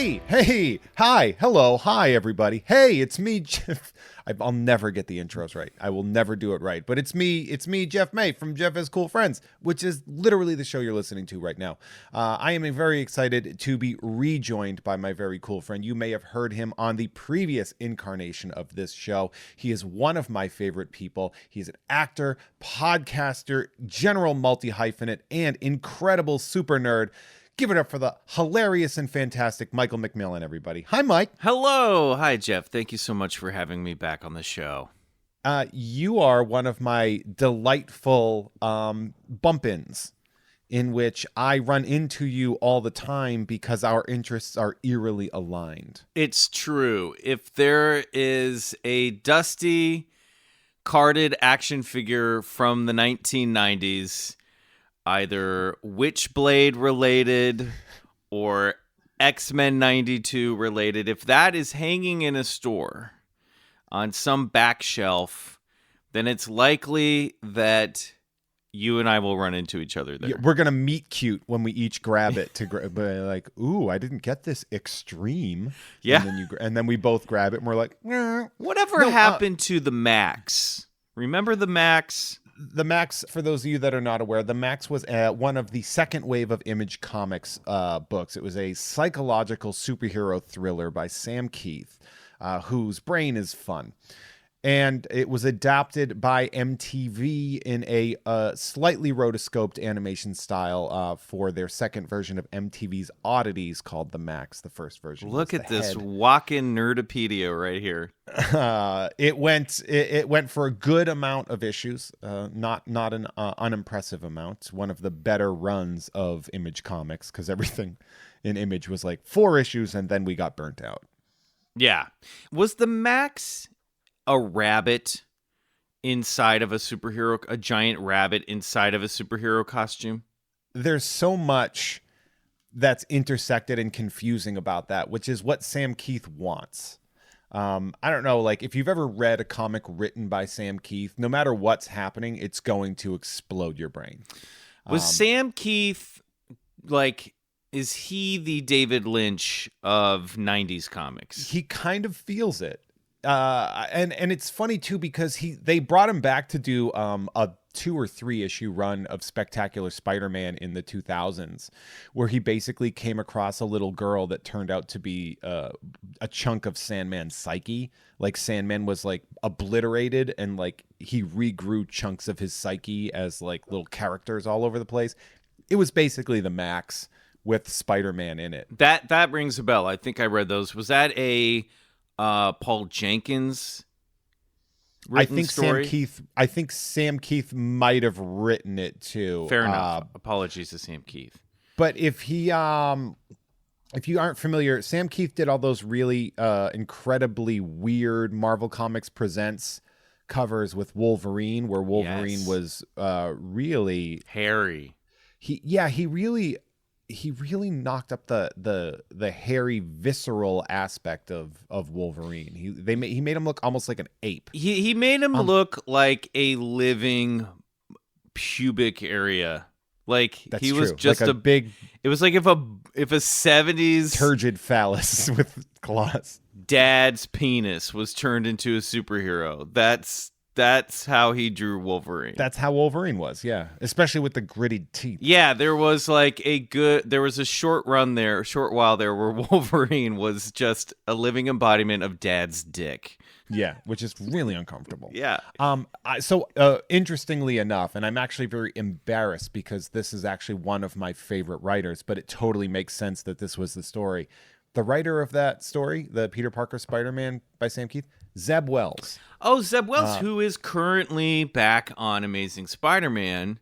Hi, hello, hi, everybody. Hey, it's me, Jeff. I'll never get the intros right. I will never do it right. But it's me, Jeff May from Jeff Has Cool Friends, which is literally the show you're listening to right now. I am very excited to be rejoined by my very cool friend. You may have heard him on the previous incarnation of this show. He is one of my favorite people. He's an actor, podcaster, general multi-hyphenate, and incredible super nerd. Give it up for the hilarious and fantastic Michael McMillian, everybody. Hi, Mike. Hello. Hi, Jeff. Thank you so much for having me back on the show. You are one of my delightful bump-ins in which I run into you all the time because our interests are eerily aligned. It's true. If there is a dusty, carded action figure from the 1990s, either Witchblade related or X-Men 92 related, if that is hanging in a store on some back shelf, then it's likely that you and I will run into each other there. Yeah, we're going to meet cute when we each grab it to like, ooh, I didn't get this extreme. Yeah. And then we both grab it and we're like, whatever happened to the Max? Remember the Max? The Max, for those of you that are not aware, the Max was one of the second wave of Image Comics books. It was a psychological superhero thriller by Sam Keith, whose brain is fun. And it was adapted by MTV in a slightly rotoscoped animation style for their second version of MTV's Oddities called The Max, the first version. Look at this walk-in nerdopedia right here. It went for a good amount of issues, not an unimpressive amount. One of the better runs of Image Comics, because everything in Image was like 4 issues, and then we got burnt out. Yeah. Was the Max a rabbit inside of a giant rabbit inside of a superhero costume? There's so much that's intersected and confusing about that, which is what Sam Keith wants. I don't know, like if you've ever read a comic written by Sam Keith, no matter what's happening, it's going to explode your brain. Was Sam Keith, like, is he the David Lynch of 90s comics? He kind of feels it. And it's funny too because they brought him back to do a 2 or 3 issue run of Spectacular Spider-Man in the 2000s, where he basically came across a little girl that turned out to be a chunk of Sandman's psyche. Like Sandman was like obliterated, and like he regrew chunks of his psyche as like little characters all over the place. It was basically the Max with Spider-Man in it. That rings a bell. I think I read those. Was that a Paul Jenkins written story? I think Sam Keith might have written it too. Fair enough. Apologies to Sam Keith. But if you aren't familiar, Sam Keith did all those really incredibly weird Marvel Comics Presents covers with Wolverine, where Wolverine was really hairy. He really knocked up the hairy, visceral aspect of Wolverine. He made him look almost like an ape. He made him look like a living pubic area. Like he was true. just like a big. It was like if a 70s turgid phallus with claws. Dad's penis was turned into a superhero. That's how he drew Wolverine. That's how Wolverine was, yeah. Especially with the gritted teeth. Yeah, there was a short while there where Wolverine was just a living embodiment of Dad's dick. Yeah, which is really uncomfortable. Yeah. So interestingly enough, and I'm actually very embarrassed because this is actually one of my favorite writers, but it totally makes sense that this was the story. The writer of that story, the Peter Parker Spider-Man by Sam Keith, Zeb Wells. Oh, Zeb Wells, who is currently back on Amazing Spider-Man.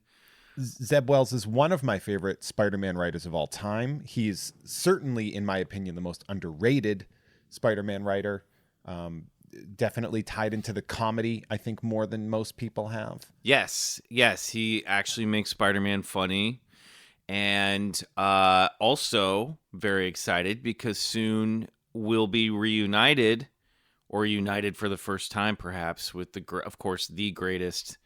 Zeb Wells is one of my favorite Spider-Man writers of all time. He's certainly, in my opinion, the most underrated Spider-Man writer. Definitely tied into the comedy, I think, more than most people have. Yes, he actually makes Spider-Man funny. And also very excited because soon we'll be reunited, or united for the first time, perhaps, with of course, the greatest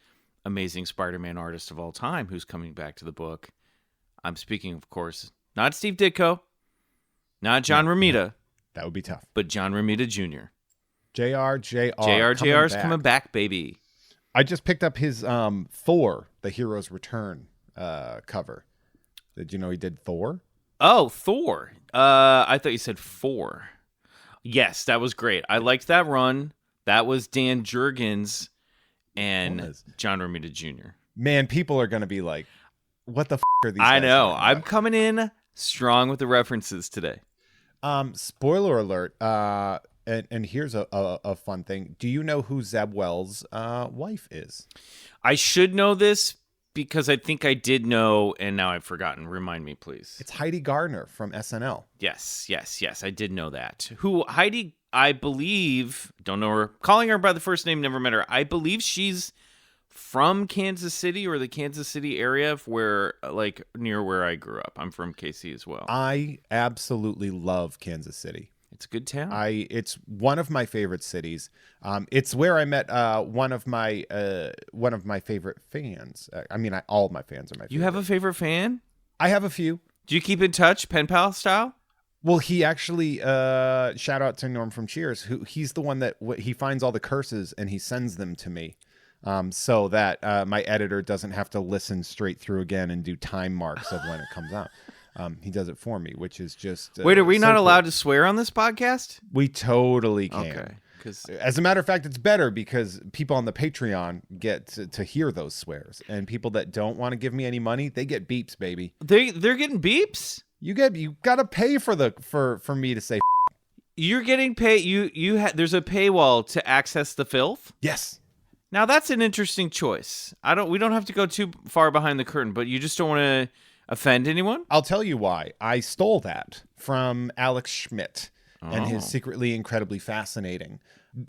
Amazing Spider-Man artist of all time, who's coming back to the book. I'm speaking, of course, not Steve Ditko, Not John Romita, That would be tough. but John Romita Jr. JR's coming back, baby. I just picked up his Thor, The Hero's Return cover. Did you know he did Thor? Oh, Thor. I thought you said 4. Yes, that was great. I liked that run. That was Dan Jurgens and John Romita Jr. Man, people are going to be like, what the are these I guys know. talking I'm about? coming in strong with the references today. Spoiler alert. And here's a fun thing. Do you know who Zeb Wells' wife is? I should know this because I think I did know, and now I've forgotten. Remind me, please. It's Heidi Gardner from SNL. Yes. I did know that. Who Heidi, I believe, don't know her. Calling her by the first name, never met her. I believe she's from Kansas City or the Kansas City area, where like near where I grew up. I'm from KC as well. I absolutely love Kansas City. It's a good town. It's one of my favorite cities. It's where I met one of my favorite fans. I mean, all of my fans are my favorite. You have a favorite fan? I have a few. Do you keep in touch, pen pal style? Well, he actually shout out to Norm from Cheers. He's the one that he finds all the curses and he sends them to me, so that my editor doesn't have to listen straight through again and do time marks of when it comes out. He does it for me, which is just wait. Are we so not cool. allowed to swear on this podcast? We totally can. Okay. Because as a matter of fact, it's better because people on the Patreon get to hear those swears, and people that don't want to give me any money, they get beeps, baby. they're getting beeps. You got to pay for me to say. You're getting paid. There's a paywall to access the filth. Yes. Now that's an interesting choice. We don't have to go too far behind the curtain, but you just don't want to offend anyone? I'll tell you why. I stole that from Alex Schmidt and his Secretly Incredibly Fascinating.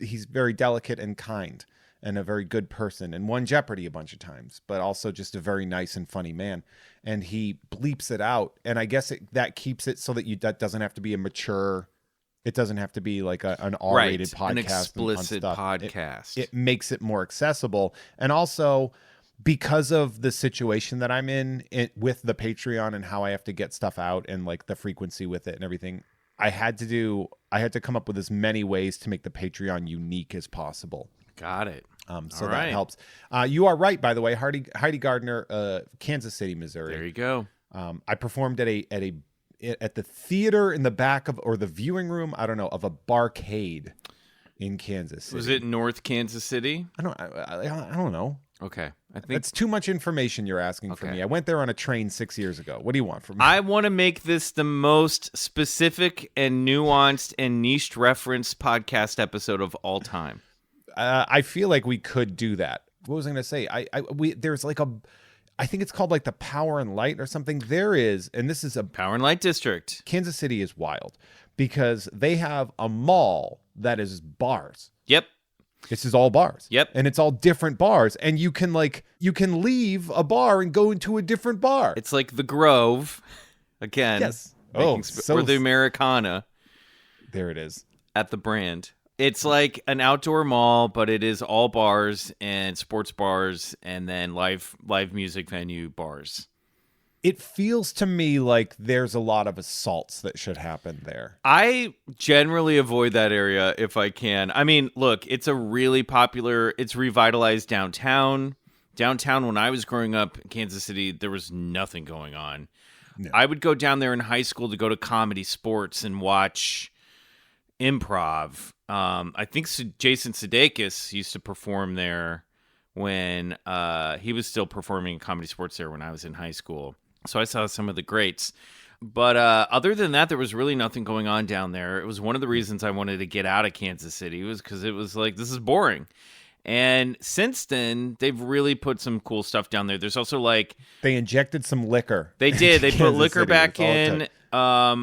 He's very delicate and kind and a very good person and won Jeopardy a bunch of times, but also just a very nice and funny man. And he bleeps it out. And I guess that keeps it so that doesn't have to be a mature, it doesn't have to be like an R-rated podcast. An explicit podcast. It makes it more accessible. And also, because of the situation that I'm in with the Patreon and how I have to get stuff out and like the frequency with it and everything, I had to come up with as many ways to make the Patreon unique as possible. Got it. So that helps. You are right, by the way. Heidi Gardner, Kansas City, Missouri. There you go. I performed at the theater in the back or the viewing room, I don't know, of a barcade in Kansas City. Was it North Kansas City? I don't know. Okay. I think That's too much information you're asking for me. I went there on a train 6 years ago. What do you want from me? I want to make this the most specific and nuanced and niched reference podcast episode of all time. I feel like we could do that. What was I going to say? There's like I think it's called like the Power and Light or something. There is, and this is a Power and Light District. Kansas City is wild because they have a mall that is bars. Yep. This is all bars. Yep. And it's all different bars. And you can leave a bar and go into a different bar. It's like the Grove again. Yes. Or the Americana. There it is. At the Brand. It's like an outdoor mall, but it is all bars and sports bars and then live music venue bars. It feels to me like there's a lot of assaults that should happen there. I generally avoid that area if I can. I mean, look, it's revitalized downtown. Downtown, when I was growing up in Kansas City, there was nothing going on. No. I would go down there in high school to go to Comedy Sports and watch improv. I think Jason Sudeikis used to perform there when he was still performing in Comedy Sports there when I was in high school. So I saw some of the greats. But other than that, there was really nothing going on down there. It was one of the reasons I wanted to get out of Kansas City was because it was like, this is boring. And since then, they've really put some cool stuff down there. There's also like... They injected some liquor. They did. They put liquor back in.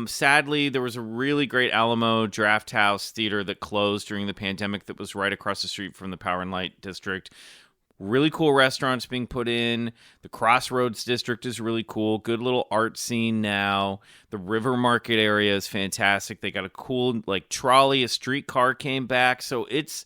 Sadly, there was a really great Alamo Draft House theater that closed during the pandemic that was right across the street from the Power and Light District. Really cool restaurants being put in. The Crossroads District is really cool. Good little art scene now. The River Market area is fantastic. They got a cool like trolley. A streetcar came back. So it's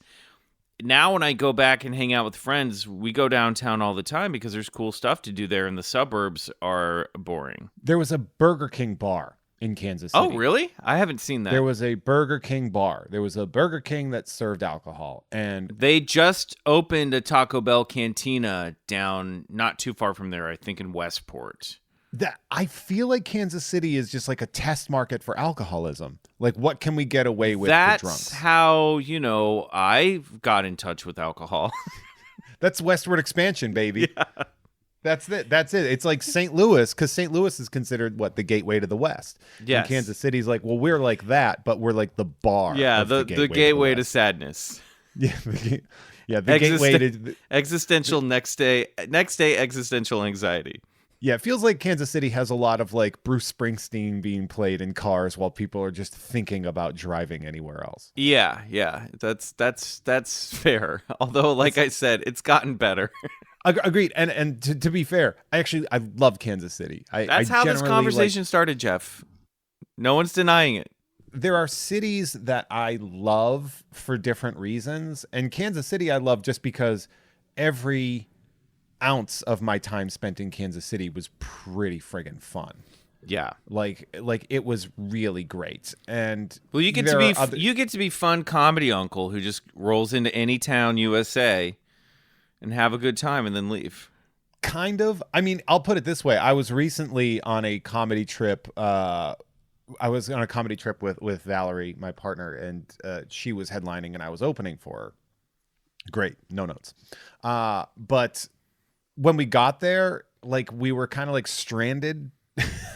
now when I go back and hang out with friends, we go downtown all the time because there's cool stuff to do there and the suburbs are boring. There was a Burger King bar in Kansas City. Oh, really? I haven't seen that. There was a Burger King bar. There was a Burger King that served alcohol, and They just opened a Taco Bell cantina down not too far from there, I think in Westport. that I feel like Kansas City is just like a test market for alcoholism. Like, what can we get away with for drunks? That's how, I got in touch with alcohol. That's westward expansion, baby. Yeah. That's it. It's like St. Louis, because St. Louis is considered the gateway to the West. Yes. And Kansas City's like, well, we're like that, but we're like the bar. Yeah, of the gateway to sadness. Yeah, the gateway to existential next day existential anxiety. Yeah, it feels like Kansas City has a lot of like Bruce Springsteen being played in cars while people are just thinking about driving anywhere else. Yeah, that's fair. Although, like I said, it's gotten better. Agreed. And to be fair, I love Kansas City. That's how this conversation started, Jeff. No one's denying it. There are cities that I love for different reasons, and Kansas City I love just because every ounce of my time spent in Kansas City was pretty friggin' fun. Yeah, like it was really great. And well, you get to be fun comedy uncle who just rolls into any town USA and have a good time and then leave. Kind of. I mean, I'll put it this way: I was recently on a comedy trip. With Valerie, my partner, and she was headlining, and I was opening for her. Great, no notes. But when we got there, like we were kind of like stranded,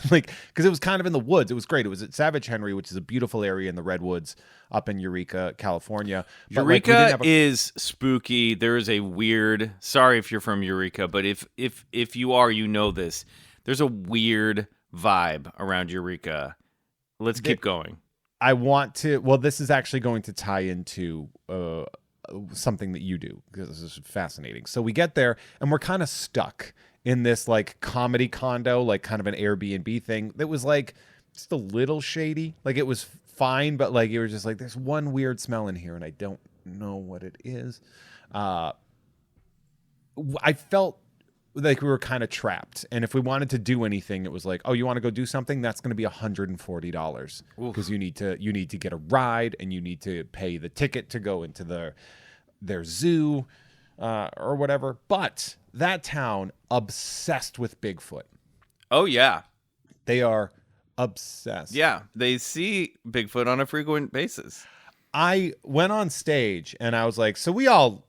like because it was kind of in the woods. It was great. It was at Savage Henry, which is a beautiful area in the redwoods up in Eureka, California. But, Eureka is spooky. There is a weird. Sorry if you're from Eureka, but if you are, you know this. There's a weird vibe around Eureka. Let's keep going. I want to. Well, this is actually going to tie into something that you do because this is fascinating. So we get there and we're kind of stuck in this like comedy condo, like kind of an Airbnb thing that was like just a little shady. Like it was fine, but like you were just like, there's one weird smell in here and I don't know what it is. I felt like we were kind of trapped, and if we wanted to do anything, it was like, oh, you want to go do something? That's going to be $140 because you need to get a ride and you need to pay the ticket to go into their zoo or whatever. But that town obsessed with Bigfoot. Oh yeah, they are obsessed. Yeah, they see Bigfoot on a frequent basis. I went on stage and I was like, so we all.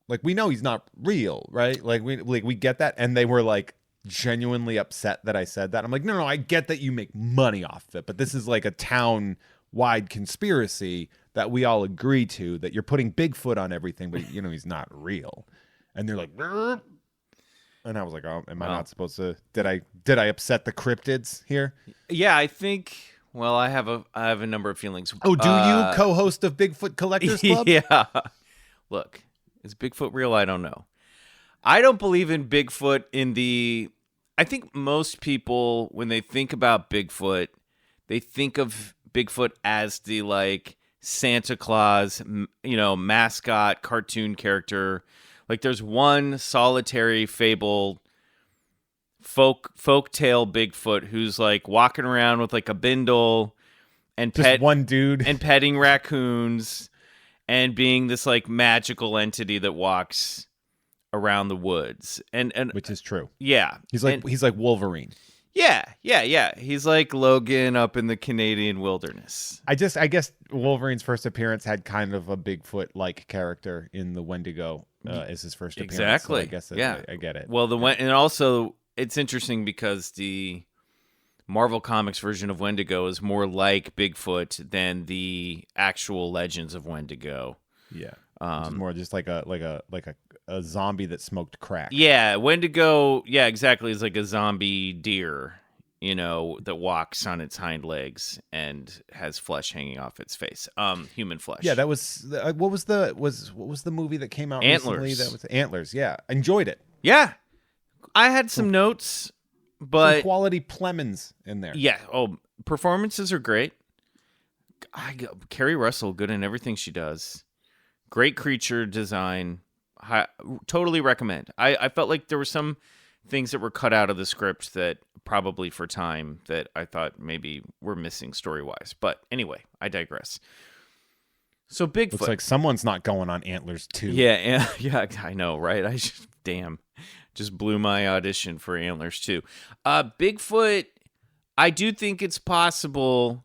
Like, we know he's not real, right? Like we get that. And they were like genuinely upset that I said that. I'm like, no, I get that you make money off of it, but this is like a town-wide conspiracy that we all agree to, that you're putting Bigfoot on everything, but he's not real. And they're like, "Grr." And I was like, oh, am I not supposed to? Did I upset the cryptids here? Yeah, I think. Well, I have a number of feelings. Oh, do you co-host of Bigfoot Collectors Club? Yeah. Look. Is Bigfoot real? I don't know. I don't believe in Bigfoot I think most people, when they think about Bigfoot, they think of Bigfoot as the like Santa Claus, mascot, cartoon character. Like there's one solitary fable folk tale Bigfoot who's like walking around with like a bindle and just one dude and petting raccoons. And being this like magical entity that walks around the woods, and which is true. Yeah, he's like Wolverine. Yeah. He's like Logan up in the Canadian wilderness. I guess Wolverine's first appearance had kind of a Bigfoot-like character in the Wendigo as his first appearance. Exactly. So I guess I get it. Well, and also it's interesting because the Marvel Comics version of Wendigo is more like Bigfoot than the actual legends of Wendigo. Yeah, which is more just like a zombie that smoked crack. Yeah, Wendigo. Yeah, exactly. Is like a zombie deer, that walks on its hind legs and has flesh hanging off its face. Human flesh. Yeah, that was what was the movie that came out Antlers. recently? That was Antlers. Yeah, enjoyed it. Yeah, I had some notes. But some quality Plemons in there. Yeah. Oh, performances are great. Carrie Russell, good in everything she does. Great creature design. Totally recommend. I felt like there were some things that were cut out of the script that probably for time that I thought maybe were missing story-wise. But anyway, I digress. So Bigfoot. Looks like someone's not going on Antlers 2. Yeah, I know, right? Just blew my audition for Antlers 2. Bigfoot, I do think it's possible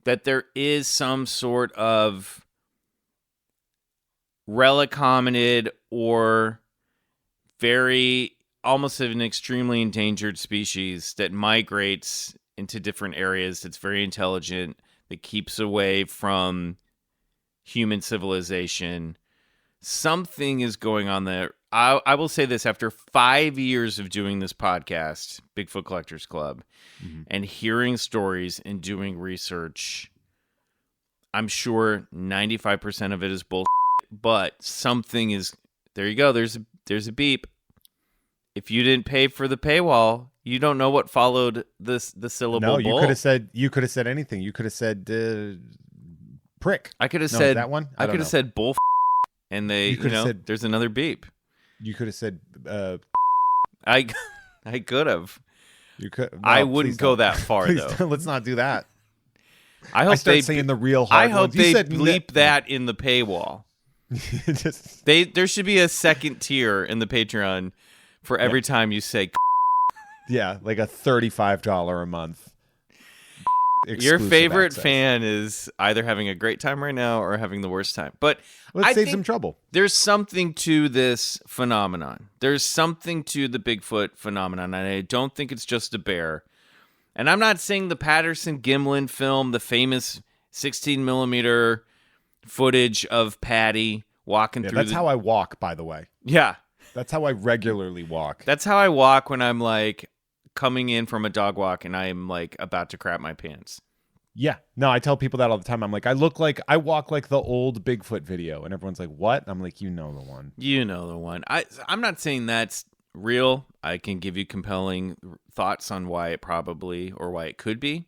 that there is some sort of relic hominid or almost an extremely endangered species that migrates into different areas, that's very intelligent, that keeps away from human civilization. Something is going on there. I will say this, after 5 years of doing this podcast, Bigfoot Collectors Club, and hearing stories and doing research, I'm sure 95% of it is bullshit, but something is, there you go, there's a beep. If you didn't pay for the paywall, you don't know what followed the syllable. No, you could have said anything. You could have said prick. I could have said that one. I could have said bull, and said, there's another beep. You could have said. I could have. You could. No, I wouldn't go that far though. Let's not do that. I hope start saying the real hard I hope ones. they bleep that in the paywall. There should be a second tier in the Patreon for every time you say. Yeah, like a $35 a month. Your favorite access. fan is either having a great time right now or having the worst time. But let's save some trouble. There's something to this phenomenon. There's something to the Bigfoot phenomenon, and I don't think it's just a bear. And I'm not saying the Patterson-Gimlin film, the famous 16 millimeter footage of Patty walking through. That's how I walk, by the way. Yeah. That's how I regularly walk. That's how I walk when I'm like coming in from a dog walk and I'm like about to crap my pants. Yeah. No, I tell people that all the time. I'm like, I walk like the old Bigfoot video. And everyone's like, what? I'm like, you know the one. You know the one. I'm not saying that's real. I can give you compelling thoughts on why it probably or why it could be.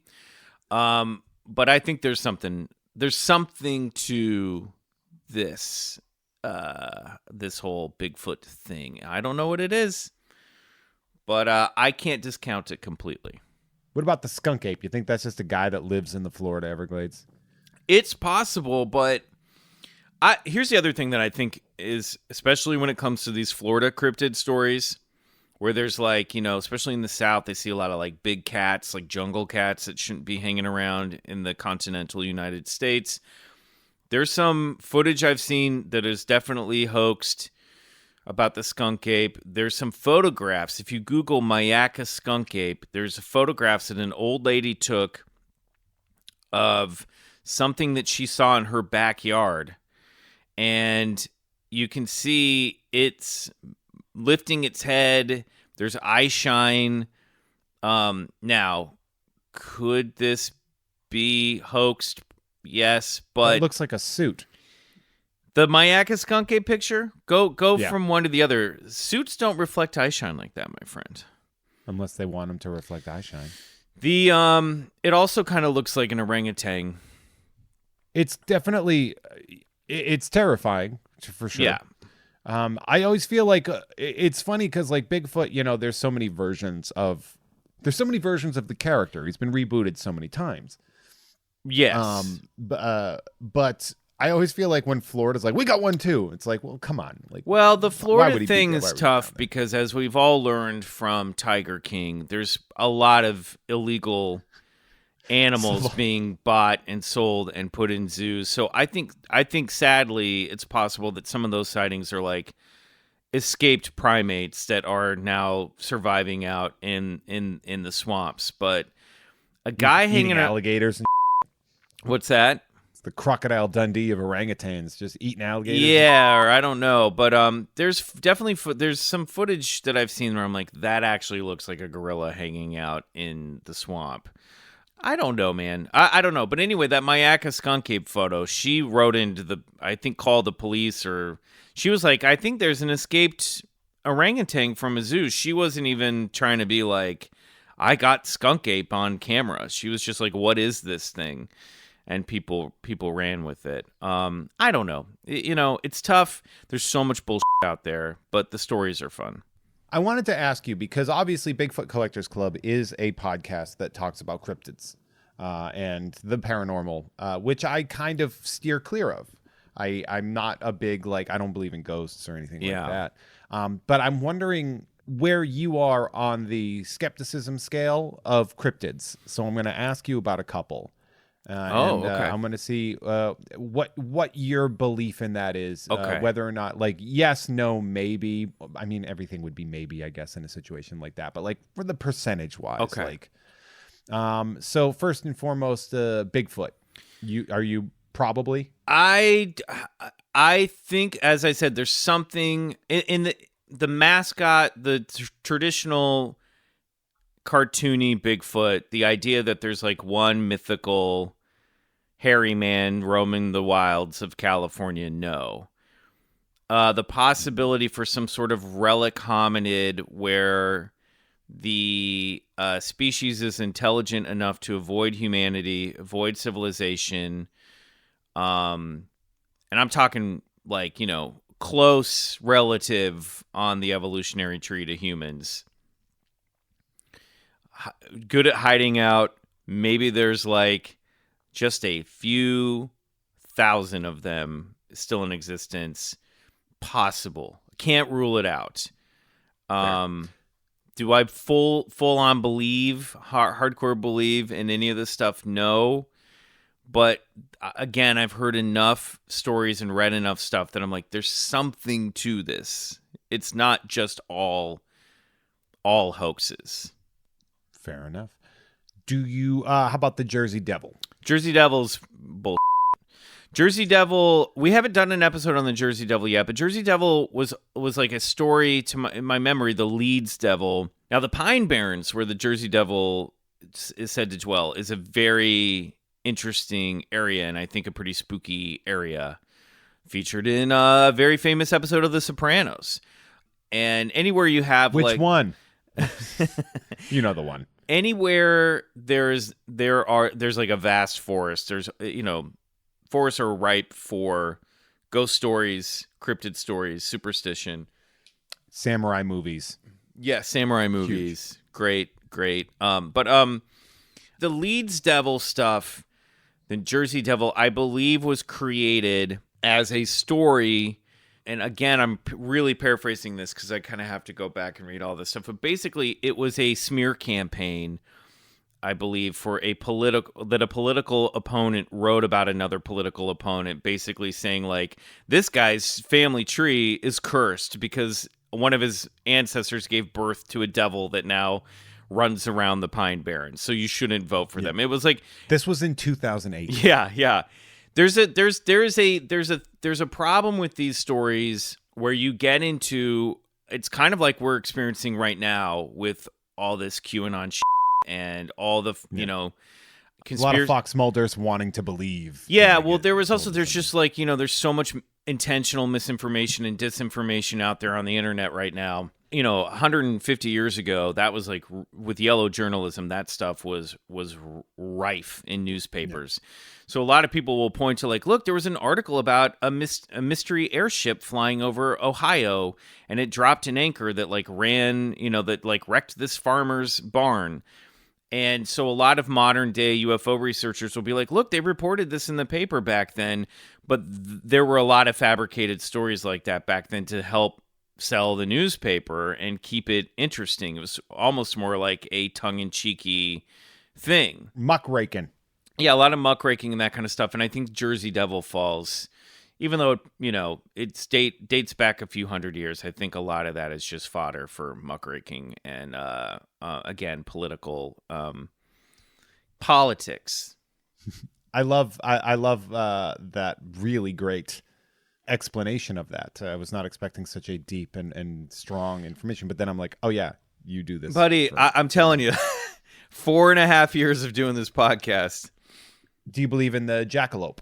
But I think there's something to this this whole Bigfoot thing. I don't know what it is, but I can't discount it completely. What about the skunk ape? You think that's just a guy that lives in the Florida Everglades? It's possible, but here's the other thing that I think is, especially when it comes to these Florida cryptid stories, where there's like, especially in the South, they see a lot of like big cats, like jungle cats that shouldn't be hanging around in the continental United States. There's some footage I've seen that is definitely hoaxed about the skunk ape. There's some photographs. If you Google Mayaka skunk ape, there's photographs that an old lady took of something that she saw in her backyard. And you can see it's lifting its head. There's eye shine. Now, could this be hoaxed? Yes, but it looks like a suit. The Mayaka skunk ape picture, go Yeah. from one to the other. Suits don't reflect eye shine like that, my friend. Unless they want them to reflect eye shine. It also kind of looks like an orangutan. It's definitely, it's terrifying for sure. Yeah. I always feel like it's funny because like Bigfoot, there's so many versions of the character. He's been rebooted so many times. Yes. But I always feel like when Florida's like, we got one too. It's like, well, come on. Like, well, the why would Florida he thing be- is why would he tough be down because, as we've all learned from Tiger King, there's a lot of illegal animals being bought and sold and put in zoos. So I think sadly it's possible that some of those sightings are like escaped primates that are now surviving out in the swamps. But a guy eating hanging out, alligators. what's that? It's the Crocodile Dundee of orangutans, just eating alligators. Yeah, or I don't know, but there's definitely there's some footage that I've seen where I'm like, that actually looks like a gorilla hanging out in the swamp. I don't know, man. I don't know, but anyway, that Mayaka skunk ape photo, she wrote into called the police, or she was like, I think there's an escaped orangutan from a zoo. She wasn't even trying to be like, I got skunk ape on camera. She was just like, what is this thing? And people ran with it. I don't know. It's tough. There's so much bullshit out there, but the stories are fun. I wanted to ask you, because obviously Bigfoot Collectors Club is a podcast that talks about cryptids and the paranormal, which I kind of steer clear of. I'm not a big, like, I don't believe in ghosts or anything like that. But I'm wondering where you are on the skepticism scale of cryptids. So I'm going to ask you about a couple. Okay. I'm going to see what your belief in that is. Okay. Whether or not, like, yes, no, maybe. I mean, everything would be maybe, I guess, in a situation like that. But like for the percentage wise, okay. Like, so first and foremost, Bigfoot. Are you probably? I think, as I said, there's something in the mascot, the traditional cartoony Bigfoot, the idea that there's like one mythical hairy man roaming the wilds of California, no. The possibility for some sort of relic hominid where the species is intelligent enough to avoid humanity, avoid civilization, and I'm talking like, close relative on the evolutionary tree to humans. Good at hiding out. Maybe there's like just a few thousand of them still in existence. Possible. Can't rule it out. Do I full on believe, hardcore believe in any of this stuff? No. But again, I've heard enough stories and read enough stuff that I'm like, there's something to this. It's not just all hoaxes. Fair enough. Do you, how about the Jersey Devil? Jersey Devil's bull. Jersey Devil, we haven't done an episode on the Jersey Devil yet, but Jersey Devil was like a story in my memory, the Leeds Devil. Now, the Pine Barrens, where the Jersey Devil is said to dwell, is a very interesting area, and I think a pretty spooky area, featured in a very famous episode of The Sopranos. And anywhere you have which one? You know the one. Anywhere there's like a vast forest. There's forests are ripe for ghost stories, cryptid stories, superstition, samurai movies. Yeah, samurai movies. Huge. Great. But the Leeds Devil stuff, the Jersey Devil, I believe was created as a story. And again, I'm really paraphrasing this because I kind of have to go back and read all this stuff. But basically, it was a smear campaign, I believe, for a political opponent wrote about another political opponent, basically saying, like, this guy's family tree is cursed because one of his ancestors gave birth to a devil that now runs around the Pine Barrens, so you shouldn't vote for them. It was like, this was in 2008. Yeah. There's a problem with these stories where you get into, it's kind of like we're experiencing right now with all this QAnon shit and all the a lot of Fox Mulders wanting to believe. Yeah, well, there's just like, there's so much intentional misinformation and disinformation out there on the internet right now. 150 years ago, that was like, with yellow journalism, that stuff was rife in newspapers. Yeah. So a lot of people will point to, like, look, there was an article about a mystery airship flying over Ohio, and it dropped an anchor that like ran, that like wrecked this farmer's barn. And so a lot of modern day UFO researchers will be like, look, they reported this in the paper back then, but there were a lot of fabricated stories like that back then to help sell the newspaper and keep it interesting. It was almost more like a tongue-in-cheeky thing. Muckraking. Yeah, a lot of muckraking and that kind of stuff. And I think Jersey Devil falls, even though it dates back a few hundred years, I think a lot of that is just fodder for muckraking and again, politics. I love that really great explanation of that. I was not expecting such a deep and strong information, but then I'm like, oh yeah, you do this, buddy. I'm telling you, 4.5 years of doing this podcast. Do you believe in the jackalope?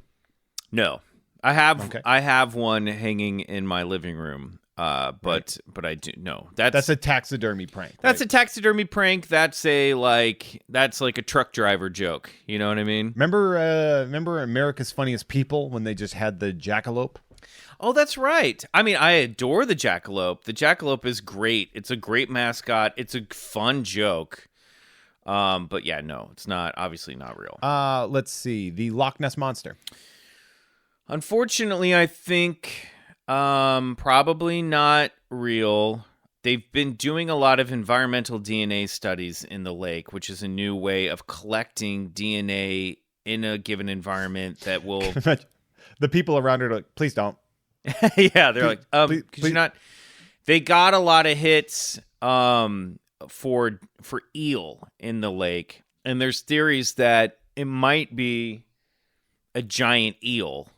No, I have one hanging in my living room. But I do no. That's a taxidermy prank. That's a taxidermy prank. That's like a truck driver joke. You know what I mean? Remember America's Funniest People when they just had the jackalope? Oh, that's right. I mean, I adore the jackalope. The jackalope is great. It's a great mascot. It's a fun joke. But yeah, no, it's not, obviously not real. Let's see. The Loch Ness Monster. Unfortunately, I think probably not real. They've been doing a lot of environmental DNA studies in the lake, which is a new way of collecting DNA in a given environment that will... The people around her are like, please don't. Yeah, they're like, please. could you not? They got a lot of hits for eel in the lake, and there's theories that it might be a giant eel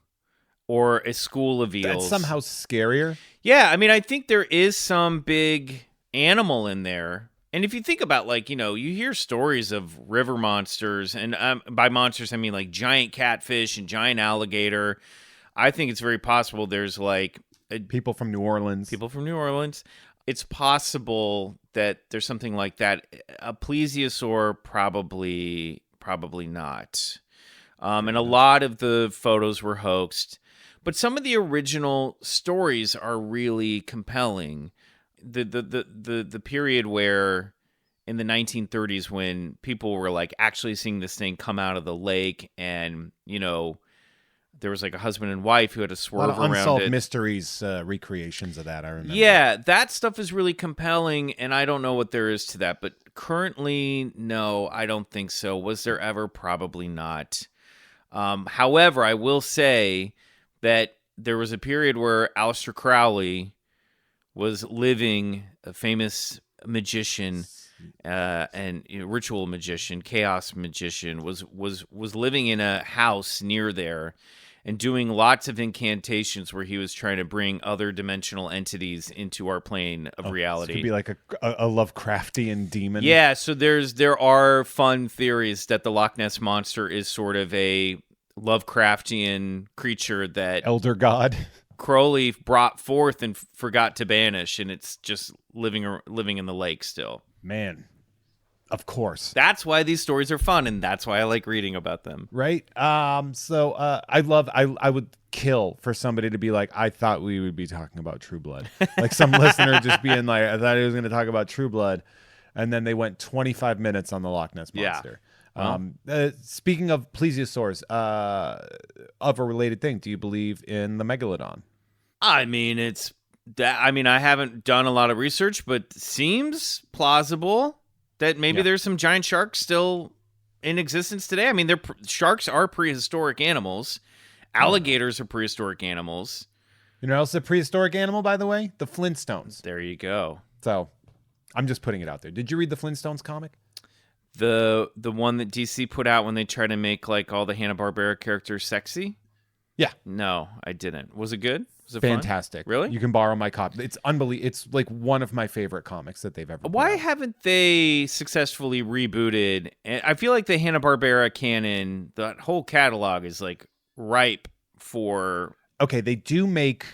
or a school of eels. That's somehow scarier. Yeah, I mean, I think there is some big animal in there. And if you think about, like, you hear stories of river monsters, and by monsters, I mean, like, giant catfish and giant alligator. I think it's very possible there's, like... People from New Orleans. It's possible that there's something like that. A plesiosaur, probably not. And a lot of the photos were hoaxed. But some of the original stories are really compelling. The period where in the 1930s when people were like actually seeing this thing come out of the lake, and there was like a husband and wife who had to swerve around Unsolved it. Mysteries recreations of that, I remember. Yeah, that stuff is really compelling, and I don't know what there is to that. But currently, no, I don't think so. Was there ever? Probably not. However, I will say that there was a period where Aleister Crowley was living, a famous magician and ritual magician, chaos magician, was living in a house near there and doing lots of incantations where he was trying to bring other dimensional entities into our plane of reality. This could be like a Lovecraftian demon. Yeah, so there are fun theories that the Loch Ness Monster is sort of a Lovecraftian creature that elder god Crowley brought forth and forgot to banish, and it's just living in the lake still. Man, of course. That's why these stories are fun, and that's why I like reading about them. Right. So I would kill for somebody to be like, I thought we would be talking about True Blood. Like some listener just being like, I thought he was going to talk about True Blood, and then they went 25 minutes on the Loch Ness Monster. Yeah. Speaking of plesiosaurs, of a related thing, do you believe in the megalodon? I mean, I haven't done a lot of research, but seems plausible that maybe there's some giant sharks still in existence today. I mean, sharks are prehistoric animals. Alligators are prehistoric animals. You know what else is a prehistoric animal, by the way? The Flintstones. There you go. So I'm just putting it out there. Did you read the Flintstones comic? The one that DC put out when they try to make like all the Hanna-Barbera characters sexy? Yeah. No, I didn't. Was it good? Was it fantastic? Fun? Really? You can borrow my copy. It's unbelievable. It's like one of my favorite comics that they've ever put Why out. haven't they successfully rebooted? And I feel like the Hanna-Barbera canon, that whole catalog is like ripe for... Okay, they do make...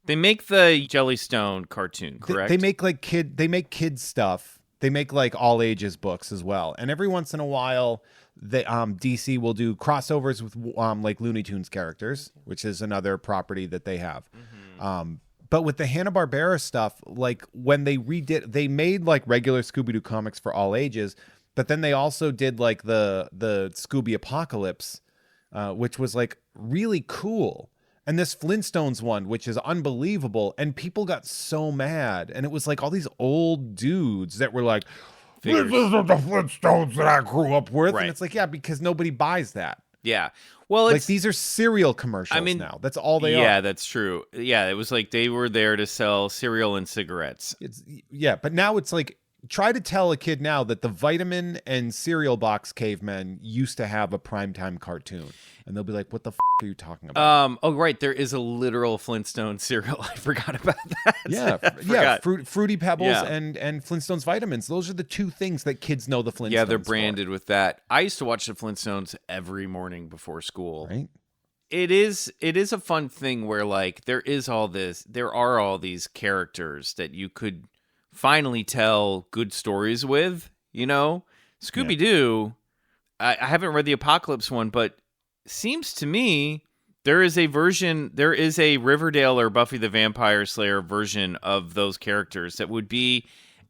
They make the Jellystone cartoon, correct? They make like kids stuff. They make like all ages books as well. And every once in a while, DC will do crossovers with like Looney Tunes characters, which is another property that they have. Mm-hmm. But with the Hanna-Barbera stuff, like when they they made like regular Scooby-Doo comics for all ages, but then they also did like the Scooby Apocalypse, which was like really cool. And this Flintstones one, which is unbelievable, and people got so mad. And it was like all these old dudes that were like, this is the Flintstones that I grew up with. Right. And it's like, yeah, because nobody buys that. Yeah. Well, like these are cereal commercials now. That's all they are. Yeah, that's true. Yeah, it was like they were there to sell cereal and cigarettes. But now it's like, try to tell a kid now that the Vitamin and Cereal Box Cavemen used to have a primetime cartoon. And they'll be like, what the are you talking about? Oh, right. There is a literal Flintstone cereal. I forgot about that. Yeah. Fruity Pebbles and Flintstones Vitamins. Those are the two things that kids know the Flintstones. Yeah, they're branded with that. I used to watch the Flintstones every morning before school. Right. It is a fun thing where like there are all these characters that you could finally tell good stories with, Scooby-Doo, I haven't read the Apocalypse one, but seems to me There is a Riverdale or Buffy the Vampire Slayer version of those characters that would be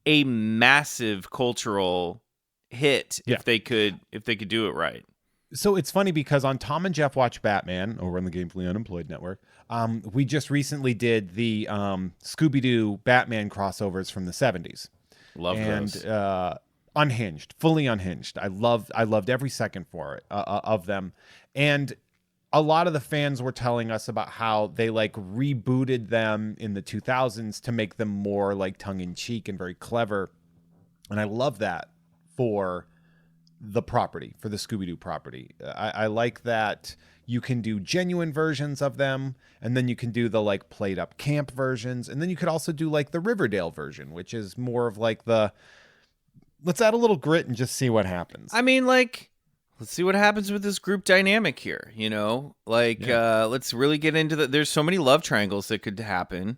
a massive cultural hit if they could do it right. So it's funny because on Tom and Jeff Watch Batman over on the Gamefully Unemployed Network, we just recently did the Scooby-Doo Batman crossovers from the 70s. Love those. Unhinged, fully unhinged. I loved every second of them. And a lot of the fans were telling us about how they like rebooted them in the 2000s to make them more like tongue-in-cheek and very clever. And I love that for the property, for the Scooby-Doo property. I like that you can do genuine versions of them, and then you can do the like played up camp versions, and then you could also do like the Riverdale version, which is more of like the let's add a little grit and just see what happens. I mean, like, let's see what happens with this group dynamic here, you know? Like, let's really get into there's so many love triangles that could happen.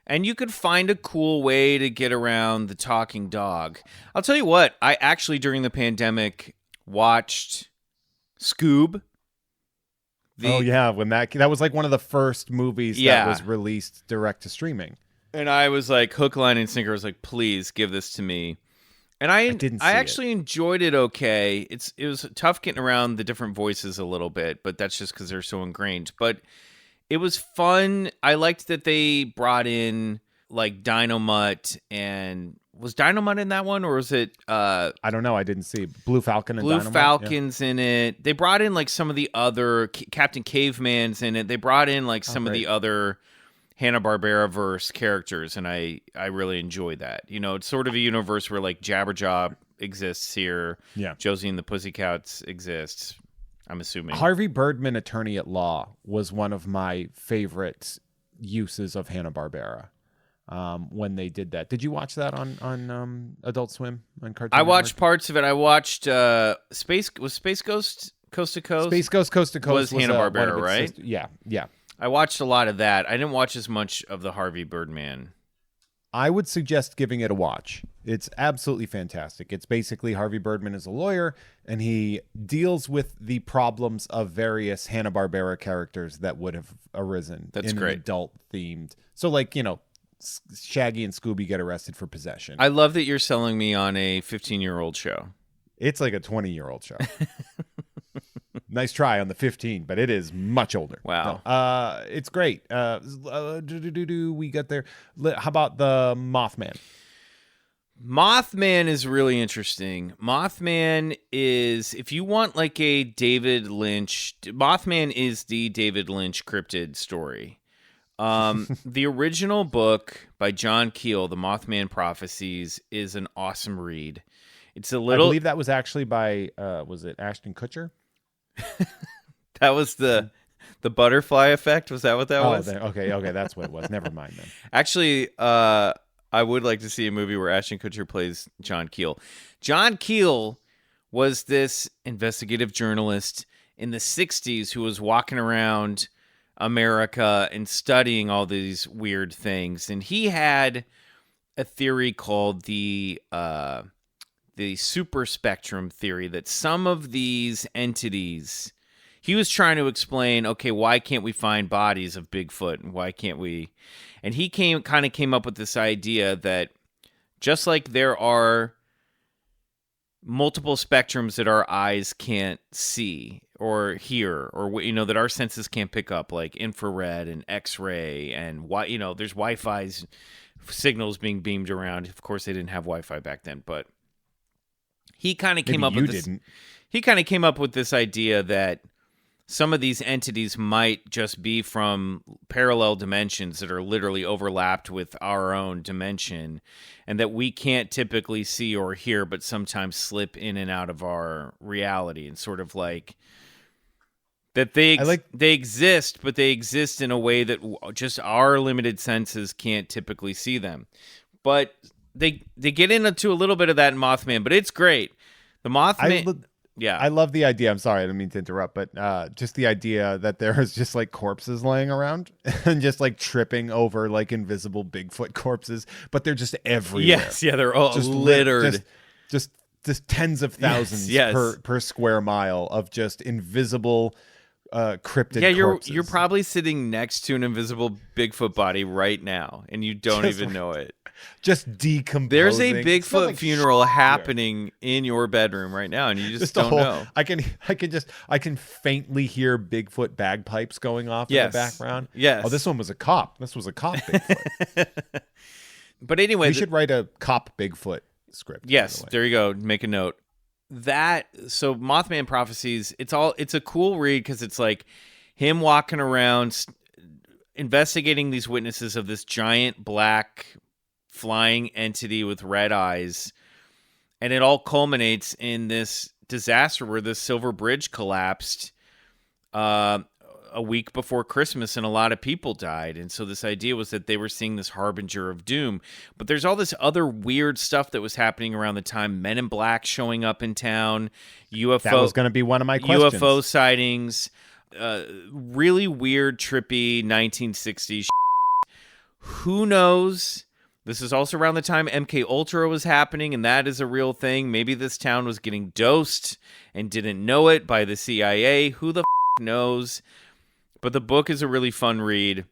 And you could find a cool way to get around the talking dog. I'll tell you what, I actually, during the pandemic, watched Scoob. When that was like one of the first movies that was released direct to streaming. And I was like, hook, line, and sinker. I was like, please give this to me. And I actually enjoyed it okay. It was tough getting around the different voices a little bit, but that's just because they're so ingrained. But it was fun. I liked that they brought in like Dynamite, and was Dynamite in that one, or was it? I don't know. I didn't see Blue Falcon and Dynamite. Blue Falcon's in it. They brought in like some of the other Captain Caveman's in it. They brought in like some of the other Hanna-Barbera verse characters, and I really enjoy that. You know, it's sort of a universe where like Jabberjaw exists here. Yeah, Josie and the Pussycats exists. I'm assuming Harvey Birdman, Attorney at Law, was one of my favorite uses of Hanna-Barbera when they did that. Did you watch that on Adult Swim on Cartoon Network? I watched Network? parts of it. I watched Space Ghost Coast to Coast. Space Ghost Coast to Coast was Hanna-Barbera, right? Yeah. I watched a lot of that. I didn't watch as much of the Harvey Birdman. I would suggest giving it a watch. It's absolutely fantastic. It's basically Harvey Birdman is a lawyer, and he deals with the problems of various Hanna-Barbera characters that would have arisen in an adult-themed. So, like, you know, Shaggy and Scooby get arrested for possession. I love that you're selling me on a 15-year-old show. It's like a 20-year-old show. Nice try on the 15, but it is much older. Wow. No, it's great. We got there. How about the Mothman? Mothman is really interesting. Mothman is, if you want like a David Lynch, Mothman is the David Lynch cryptid story. The original book by John Keel, The Mothman Prophecies, is an awesome read. It's a little. I believe that was actually by, was it Ashton Kutcher? That was the butterfly effect. Was that what that was? Okay, that's what it was. Never mind then. Actually, I would like to see a movie where Ashton Kutcher plays John Keel. John Keel was this investigative journalist in the 60s who was walking around America and studying all these weird things, and he had a theory called the super spectrum theory, that some of these entities, he was trying to explain, okay, why can't we find bodies of Bigfoot, and why can't we? And he came up with this idea that just like there are multiple spectrums that our eyes can't see or hear, or, you know, that our senses can't pick up, like infrared and X-ray, and you know, there's Wi-Fi's signals being beamed around. Of course, they didn't have Wi-Fi back then, but he kind of came up with this. He kind of came up with this idea that some of these entities might just be from parallel dimensions that are literally overlapped with our own dimension, and that we can't typically see or hear, but sometimes slip in and out of our reality, and sort of like that they exist, but they exist in a way that just our limited senses can't typically see them. But they get into a little bit of that in Mothman, but it's great. The Mothman, I love the idea. I'm sorry, I didn't mean to interrupt, but just the idea that there is just like corpses laying around and just like tripping over like invisible Bigfoot corpses, but they're just everywhere. Yes, yeah, they're all just littered. Just tens of thousands per square mile of just invisible cryptid Yeah, corpses. you're probably sitting next to an invisible Bigfoot body right now, and you don't even know it. Just decomposing. There's a It smells Bigfoot like funeral here. happening in your bedroom right now, and you just a don't know. I can faintly hear Bigfoot bagpipes going off in Yes. the background. Yes. Oh, this one was a cop. This was a cop Bigfoot. But anyway, We should write a cop Bigfoot script. yes, there you go. Make a note. So Mothman Prophecies, it's a cool read because it's like him walking around investigating these witnesses of this giant black flying entity with red eyes, and it all culminates in this disaster where the Silver Bridge collapsed a week before Christmas, and a lot of people died. And so this idea was that they were seeing this harbinger of doom. But there's all this other weird stuff that was happening around the time. Men in Black showing up in town, UFO. That was going to be one of my questions. UFO sightings, really weird, trippy 1960s. Who knows? This is also around the time MK Ultra was happening, and that is a real thing. Maybe this town was getting dosed and didn't know it by the CIA. Who the knows? But the book is a really fun read.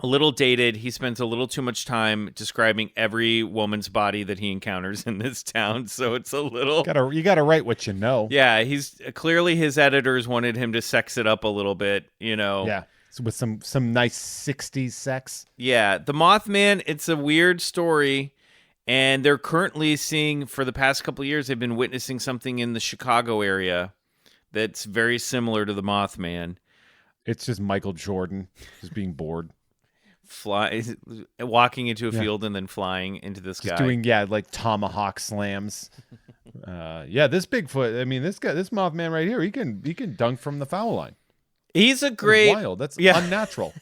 A little dated. He spends a little too much time describing every woman's body that he encounters in this town, so it's a little... You gotta write what you know. Yeah, he's clearly his editors wanted him to sex it up a little bit, you know. Yeah, so with some nice 60s sex. Yeah, the Mothman, it's a weird story, and they're currently seeing, for the past couple of years, they've been witnessing something in the Chicago area that's very similar to the Mothman. It's just Michael Jordan just being bored. Walking into a field and then flying into the sky. Just doing, like tomahawk slams. This Bigfoot, I mean, this Mothman right here, he can dunk from the foul line. He's a great... That's wild. That's unnatural.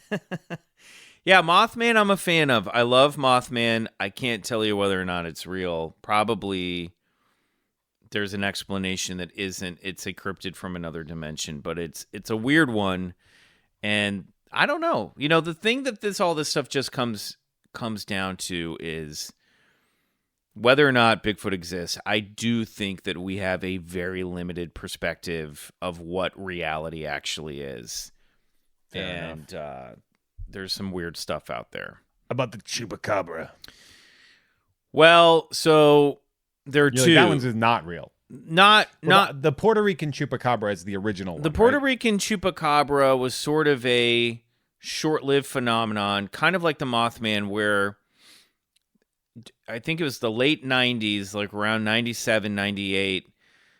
Yeah, Mothman I'm a fan of. I love Mothman. I can't tell you whether or not it's real. Probably there's an explanation that isn't. It's a cryptid from another dimension, but it's a weird one. And I don't know. You know, the thing that all this stuff just comes down to is whether or not Bigfoot exists. I do think that we have a very limited perspective of what reality actually is. Fair enough. There's some weird stuff out there. About the chupacabra. Well, so there are two. That one's not real. Not the Puerto Rican chupacabra is the original one. The Puerto Rican chupacabra was sort of a short-lived phenomenon, kind of like the Mothman, where I think it was the late 90s, like around 97, 98,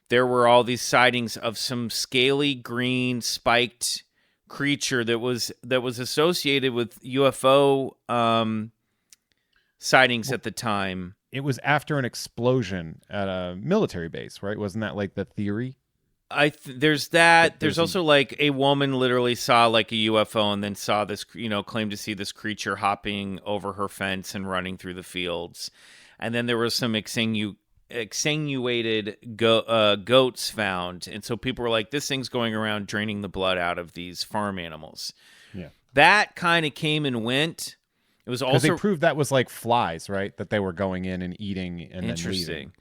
there were all these sightings of some scaly green spiked creature that was associated with UFO sightings at the time. It was after an explosion at a military base, right? Wasn't that like the theory? There's that. There's also like a woman literally saw like a UFO and then saw this, claimed to see this creature hopping over her fence and running through the fields. And then there was some extenuated goats found. And so people were like, this thing's going around draining the blood out of these farm animals. Yeah. That kind of came and went. It was also... Because they proved that was like flies, right? That they were going in and eating and then leaving.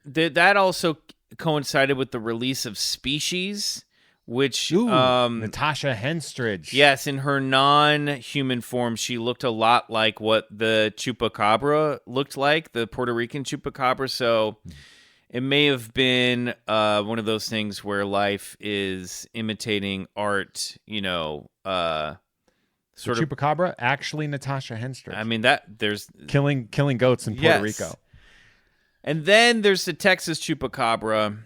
That also coincided with the release of Species, which... Natasha Henstridge. Yes, in her non-human form, she looked a lot like what the chupacabra looked like, the Puerto Rican chupacabra. So it may have been one of those things where life is imitating art, Sort of chupacabra, actually Natasha Henstridge. I mean, there's killing goats in Puerto Rico. And then there's the Texas chupacabra,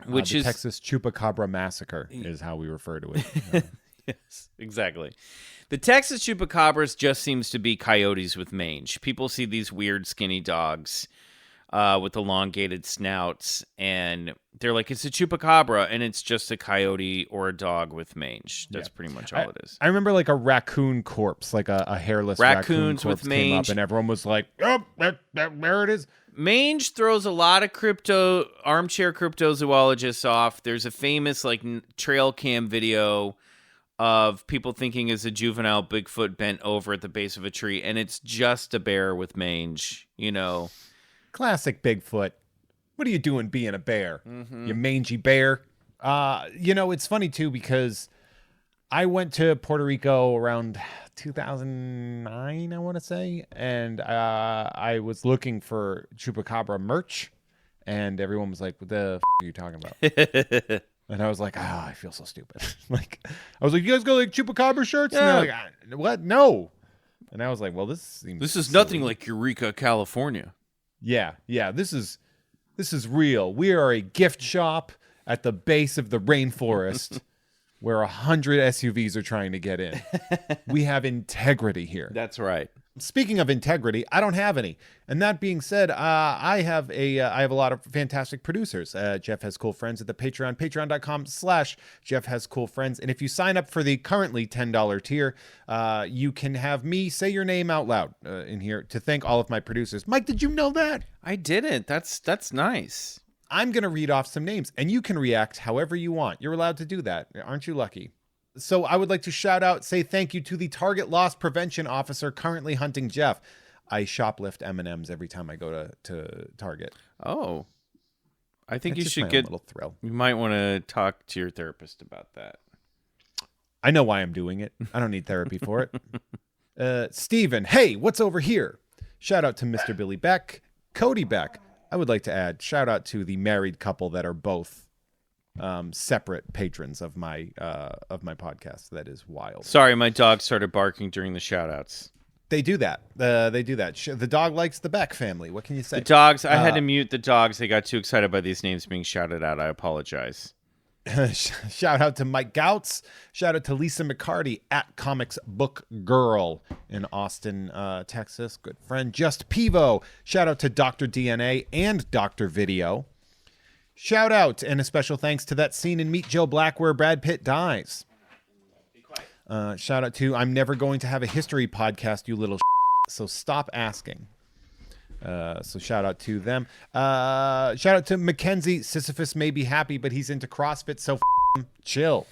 which is Texas Chupacabra Massacre is how we refer to it. Yes, exactly. The Texas chupacabras just seems to be coyotes with mange. People see these weird skinny dogs with elongated snouts, and they're like, it's a chupacabra, and it's just a coyote or a dog with mange. That's pretty much all it is. I remember like a raccoon corpse, like a hairless raccoon corpse with mange, came up, and everyone was like, oh, there it is. Mange throws a lot of armchair cryptozoologists off. There's a famous like trail cam video of people thinking is a juvenile Bigfoot bent over at the base of a tree, and it's just a bear with mange, Classic Bigfoot. What are you doing being a bear? Mm-hmm. You mangy bear. It's funny too because I went to Puerto Rico around 2009, I want to say, and I was looking for Chupacabra merch, and everyone was like, "What the are you talking about?" And I was like, I feel so stupid. I was like, "You guys got like Chupacabra shirts?" Yeah. And they're like, "What? No." And I was like, "Well, this is silly. nothing like Eureka, California." Yeah. This is real. We are a gift shop at the base of the rainforest where 100 SUVs are trying to get in. We have integrity here. That's right. Speaking of integrity, I don't have any. And that being said, I have a lot of fantastic producers. Jeff Has Cool Friends at the Patreon, patreon.com/Jeff Has Cool Friends. And if you sign up for the currently $10 tier, you can have me say your name out loud in here to thank all of my producers. Mike, did you know that? I didn't. That's nice. I'm going to read off some names, and you can react however you want. You're allowed to do that. Aren't you lucky? So I would like to say thank you to the Target Loss Prevention Officer currently hunting Jeff. I shoplift M&Ms every time I go to Target. Oh. I think That's you should get... a little thrill. You might want to talk to your therapist about that. I know why I'm doing it. I don't need therapy for it. Steven, hey, what's over here? Shout out to Mr. Billy Beck, Cody Beck. I would like to add, shout out to the married couple that are both separate patrons of my podcast. That is wild. Sorry, my dog started barking during the shout outs. They do that. The dog likes the Beck family. What can you say? The dogs, I had to mute the dogs. They got too excited by these names being shouted out. I apologize. Shout out to Mike Gouts. Shout out to Lisa McCarty at Comics Book Girl in Austin, Texas. Good friend. Just Pivo. Shout out to Dr. DNA and Dr. Video. Shout out and a special thanks to that scene in Meet Joe Black where Brad Pitt dies. Shout out to I'm never going to have a history podcast, you little so stop asking. So shout out to them. Shout out to Mackenzie. Sisyphus may be happy, but he's into CrossFit, so chill.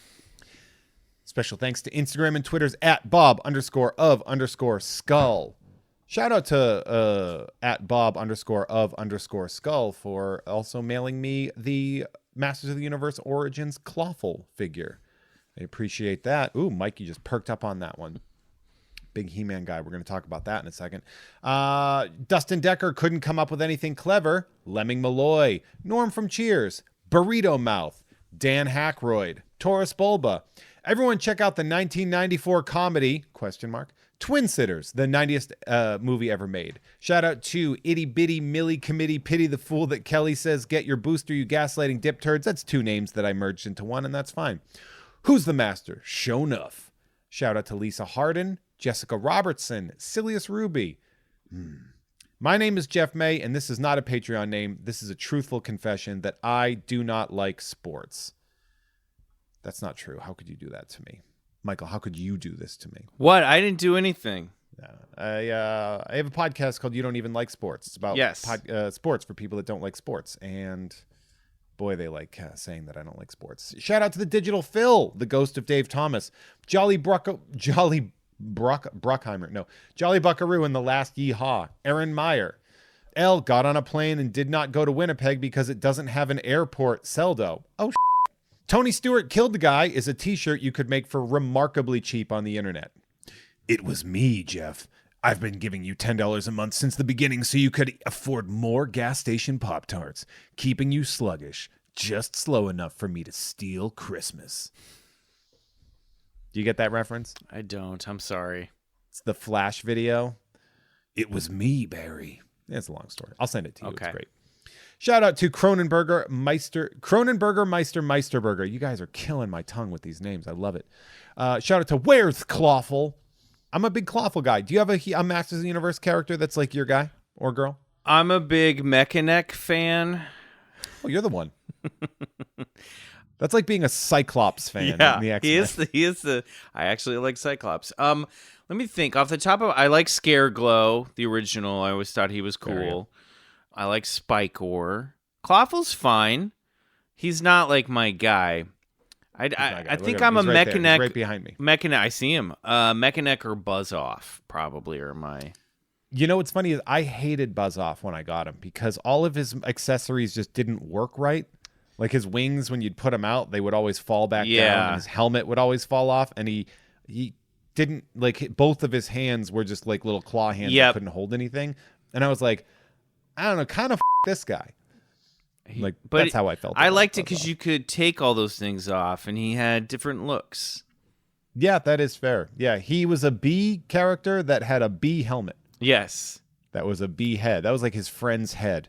Special thanks to Instagram and Twitter's at Bob_of_skull. Shout out to at Bob_of_skull for also mailing me the Masters of the Universe Origins Clawful figure. I appreciate that. Ooh, Mikey just perked up on that one. Big He-Man guy. We're going to talk about that in a second. Dustin Decker couldn't come up with anything clever. Lemming Malloy. Norm from Cheers. Burrito Mouth. Dan Hackroyd. Taurus Bulba. Everyone check out the 1994 comedy, ? Twin Sitters, the 90th movie ever made. Shout out to Itty Bitty Millie Committee Pity the Fool that Kelly says, get your booster, you gaslighting dip turds. That's two names that I merged into one, and that's fine. Who's the Master? Show enough. Shout out to Lisa Harden, Jessica Robertson, Silius Ruby. My name is Jeff May, and this is not a Patreon name. This is a truthful confession that I do not like sports. That's not true. How could you do that to me? Michael, how could you do this to me? What? I didn't do anything. I have a podcast called You Don't Even Like Sports. It's about sports for people that don't like sports. And boy, they like saying that I don't like sports. Shout out to the Digital Phil, the ghost of Dave Thomas. Jolly Buckaroo in The Last Yeehaw. Aaron Meyer. L got on a plane and did not go to Winnipeg because it doesn't have an airport. Seldo. Oh, Tony Stewart Killed the Guy is a t-shirt you could make for remarkably cheap on the internet. It was me, Jeff. I've been giving you $10 a month since the beginning so you could afford more gas station Pop-Tarts, keeping you sluggish, just slow enough for me to steal Christmas. Do you get that reference? I don't. I'm sorry. It's the Flash video. It was me, Barry. It's a long story. I'll send it to you. Okay. It's great. Shout out to Meisterburger. You guys are killing my tongue with these names. I love it. Shout out to Where's Clawful. I'm a big Clawful guy. Do you have a Masters of the Universe character that's like your guy or girl? I'm a big Mechaneck fan. Oh, you're the one. That's like being a Cyclops fan. Yeah, in the X-Men. he is the. I actually like Cyclops. Let me think. Off the top of, I like Scareglow, the original. I always thought he was cool. I like Spikor. Clawful's fine. He's not like my guy. I think I'm a Mechaneck. Right behind me. Mechaneck. I see him. Mechaneck or Buzz-Off probably are my. You know what's funny is I hated Buzz-Off when I got him because all of his accessories just didn't work right. Like his wings, when you'd put them out, they would always fall back down, and his helmet would always fall off. And he didn't like both of his hands were just like little claw hands that couldn't hold anything. And I was like, I don't know, kind of this guy. Like, but that's how I felt. I liked it because you could take all those things off, and he had different looks. Yeah, that is fair. Yeah, he was a bee character that had a bee helmet. Yes. That was a bee head. That was like his friend's head.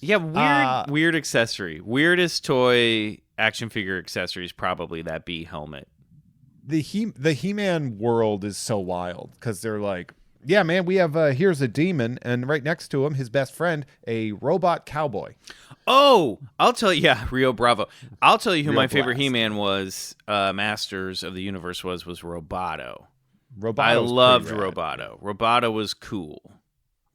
Yeah, weird accessory. Weirdest toy action figure accessory is probably that bee helmet. The He-Man world is so wild because they're like, yeah, man, we have here's a demon, and right next to him, his best friend, a robot cowboy. Oh, I'll tell you, Rio Bravo. I'll tell you who Rio my favorite Blast. He-Man was, Masters of the Universe was Roboto. Roboto's I loved pretty rad. Roboto. Roboto was cool.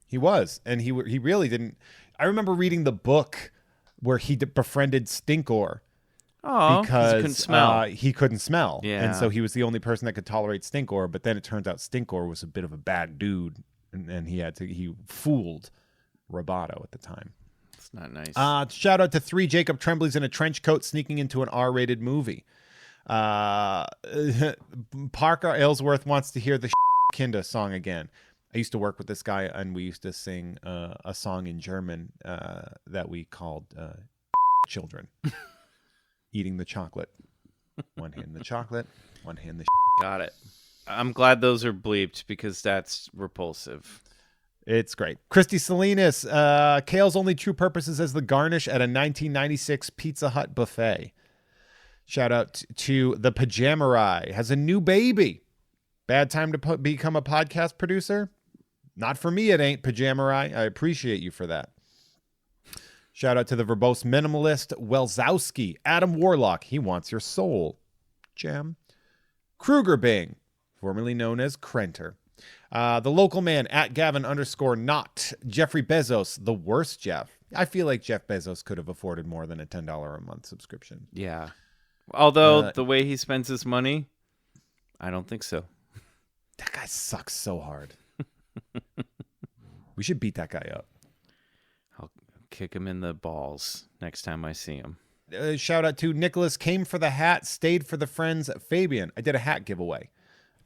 He was, and he really didn't. I remember reading the book where he befriended Stinkor. Oh, because he couldn't smell. He couldn't smell. Yeah. And so he was the only person that could tolerate Stinkor. But then it turns out Stinkor was a bit of a bad dude, and he fooled Roboto at the time. It's not nice. Shout out to 3 Jacob Tremblays in a trench coat sneaking into an R-rated movie. Parker Aylesworth wants to hear the Kinda song again. I used to work with this guy, and we used to sing a song in German that we called Children. Eating the chocolate. One hand the chocolate, one hand the Got it. I'm glad those are bleeped because that's repulsive. It's great. Christy Salinas, Kale's only true purpose is as the garnish at a 1996 Pizza Hut buffet. Shout out to the Pajamarai. Has a new baby. Bad time to become a podcast producer? Not for me, it ain't, Pajamarai. I appreciate you for that. Shout out to the verbose minimalist Welzowski. Adam Warlock, he wants your soul. Jam. Kruger Bing, formerly known as Krenter. The local man at Gavin_not. Jeffrey Bezos, the worst Jeff. I feel like Jeff Bezos could have afforded more than a $10 a month subscription. Yeah. Although the way he spends his money, I don't think so. That guy sucks so hard. We should beat that guy up. I'll kick him in the balls next time I see him. Shout out to Nicholas, came for the hat, stayed for the friends. Fabian, I did a hat giveaway.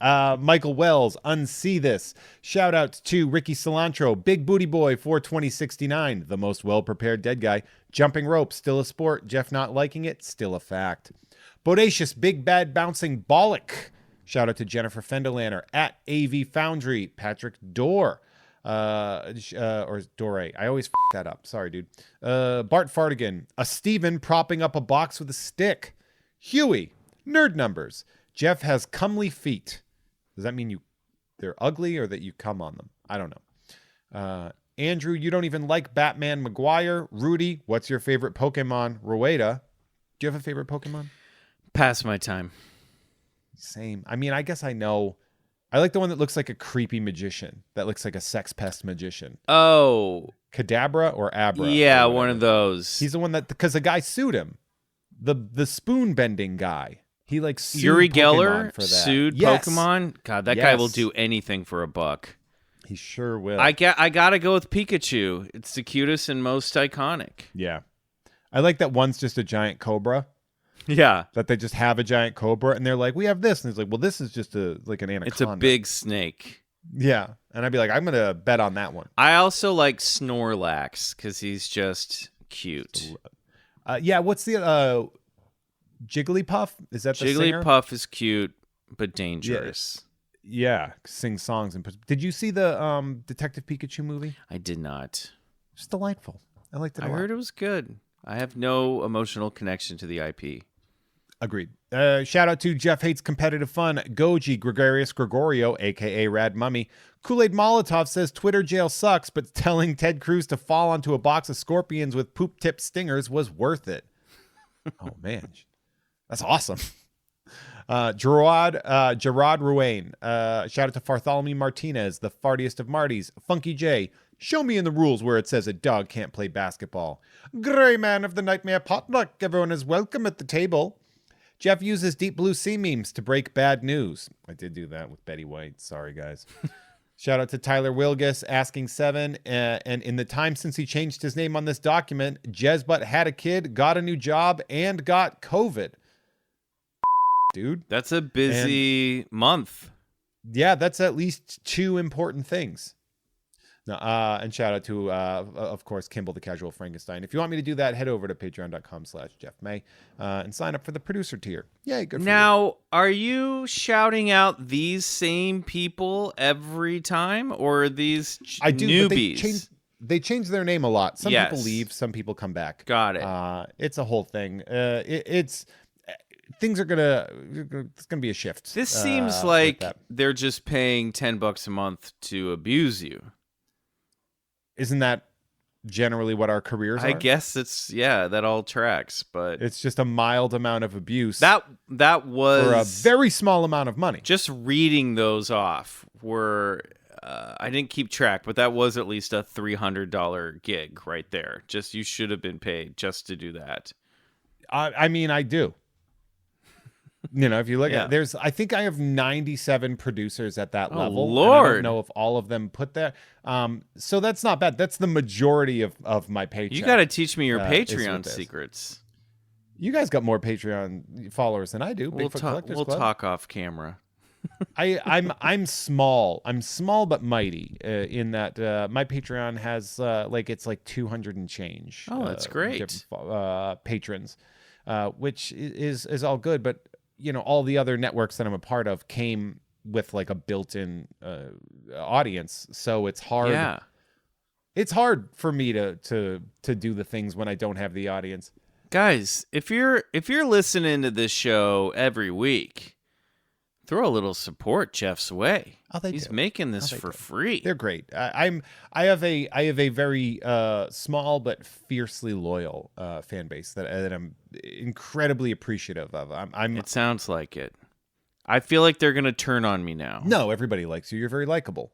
Michael Wells, unsee this. Shout out to Ricky Cilantro, Big Booty Boy 42069, the most well-prepared dead guy. Jumping rope, still a sport. Jeff not liking it, still a fact. Bodacious, Big Bad Bouncing Bollock. Shout out to Jennifer Fenderlander at AV Foundry. Patrick Dorr. Or Dore. I always f that up. Sorry, dude. Bart Fartigan. A Steven propping up a box with a stick. Huey. Nerd numbers. Jeff has comely feet. Does that mean they're ugly or that you come on them? I don't know. Andrew, you don't even like Batman McGuire. Rudy, what's your favorite Pokemon? Rueda, do you have a favorite Pokemon? Pass my time. Same. I mean, I guess I know. I like the one that looks like a creepy magician. That looks like a sex pest magician. Oh. Kadabra or Abra? Yeah, or one of those. He's the one that, because the guy sued him. The spoon bending guy. He like sued Uri Pokemon Geller for that. sued Yes. Pokemon. God, that guy will do anything for a buck. He sure will. I gotta go with Pikachu. It's the cutest and most iconic. Yeah. I like that one's just a giant cobra. Yeah. That they just have a giant cobra and they're like, we have this. And he's like, well, this is just like an anaconda. It's a big snake. Yeah. And I'd be like, I'm going to bet on that one. I also like Snorlax because he's just cute. Yeah. What's the Jigglypuff? Is that the singer? Jigglypuff is cute, but dangerous. Yeah. Sing songs. And did you see the Detective Pikachu movie? I did not. It's delightful. I liked it a lot. I heard it was good. I have no emotional connection to the IP. Agreed. Shout out to Jeff Hates Competitive Fun, Goji, Gregarious Gregorio, a.k.a. Rad Mummy. Kool-Aid Molotov says Twitter jail sucks, but telling Ted Cruz to fall onto a box of scorpions with poop-tipped stingers was worth it. Oh, man. That's awesome. Gerard Ruane. Shout out to Bartholomew Martinez, the fartiest of Martys. Funky J. Show me in the rules where it says a dog can't play basketball. Gray man of the Nightmare Potluck. Everyone is welcome at the table. Jeff uses Deep Blue Sea memes to break bad news. I did do that with Betty White. Sorry, guys. Shout out to Tyler Wilgus asking 7. And in the time since he changed his name on this document, Jezbutt had a kid, got a new job, and got COVID. Dude. That's a busy month. Yeah, that's at least 2 important things. And shout out to, of course, Kimball the Casual Frankenstein. If you want me to do that, head over to patreon.com/JeffMay and sign up for the producer tier. Yay, good for you. Now, are you shouting out these same people every time, or are these I do, newbies? But they change their name a lot. Some Yes. people leave, some people come back. Got it. It's a whole thing. Things are it's gonna be a shift. This seems like they're just paying $10 a month to abuse you. Isn't that generally what our careers are? I guess that all tracks, but it's just a mild amount of abuse. That was for a very small amount of money. Just reading those off were I didn't keep track, but that was at least a $300 gig right there. Just you should have been paid just to do that. I mean, I do. If you look at I think I have 97 producers at that level. Lord. And I don't know if all of them put that. So that's not bad. That's the majority of my paycheck. You got to teach me your Patreon secrets. You guys got more Patreon followers than I do. We'll talk off camera. I'm small. I'm small but mighty in that my Patreon has it's like 200 and change. Oh, that's great. Patrons, which is all good, but all the other networks that I'm a part of came with like a built-in audience, so it's hard. Yeah, it's hard for me to do the things when I don't have the audience. Guys, if you're listening to this show every week, throw a little support Jeff's way. He's making this for free. They're great. I have a very small but fiercely loyal fan base that I'm incredibly appreciative of. It sounds like it. I feel like they're gonna turn on me now. No, everybody likes you. You're very likable.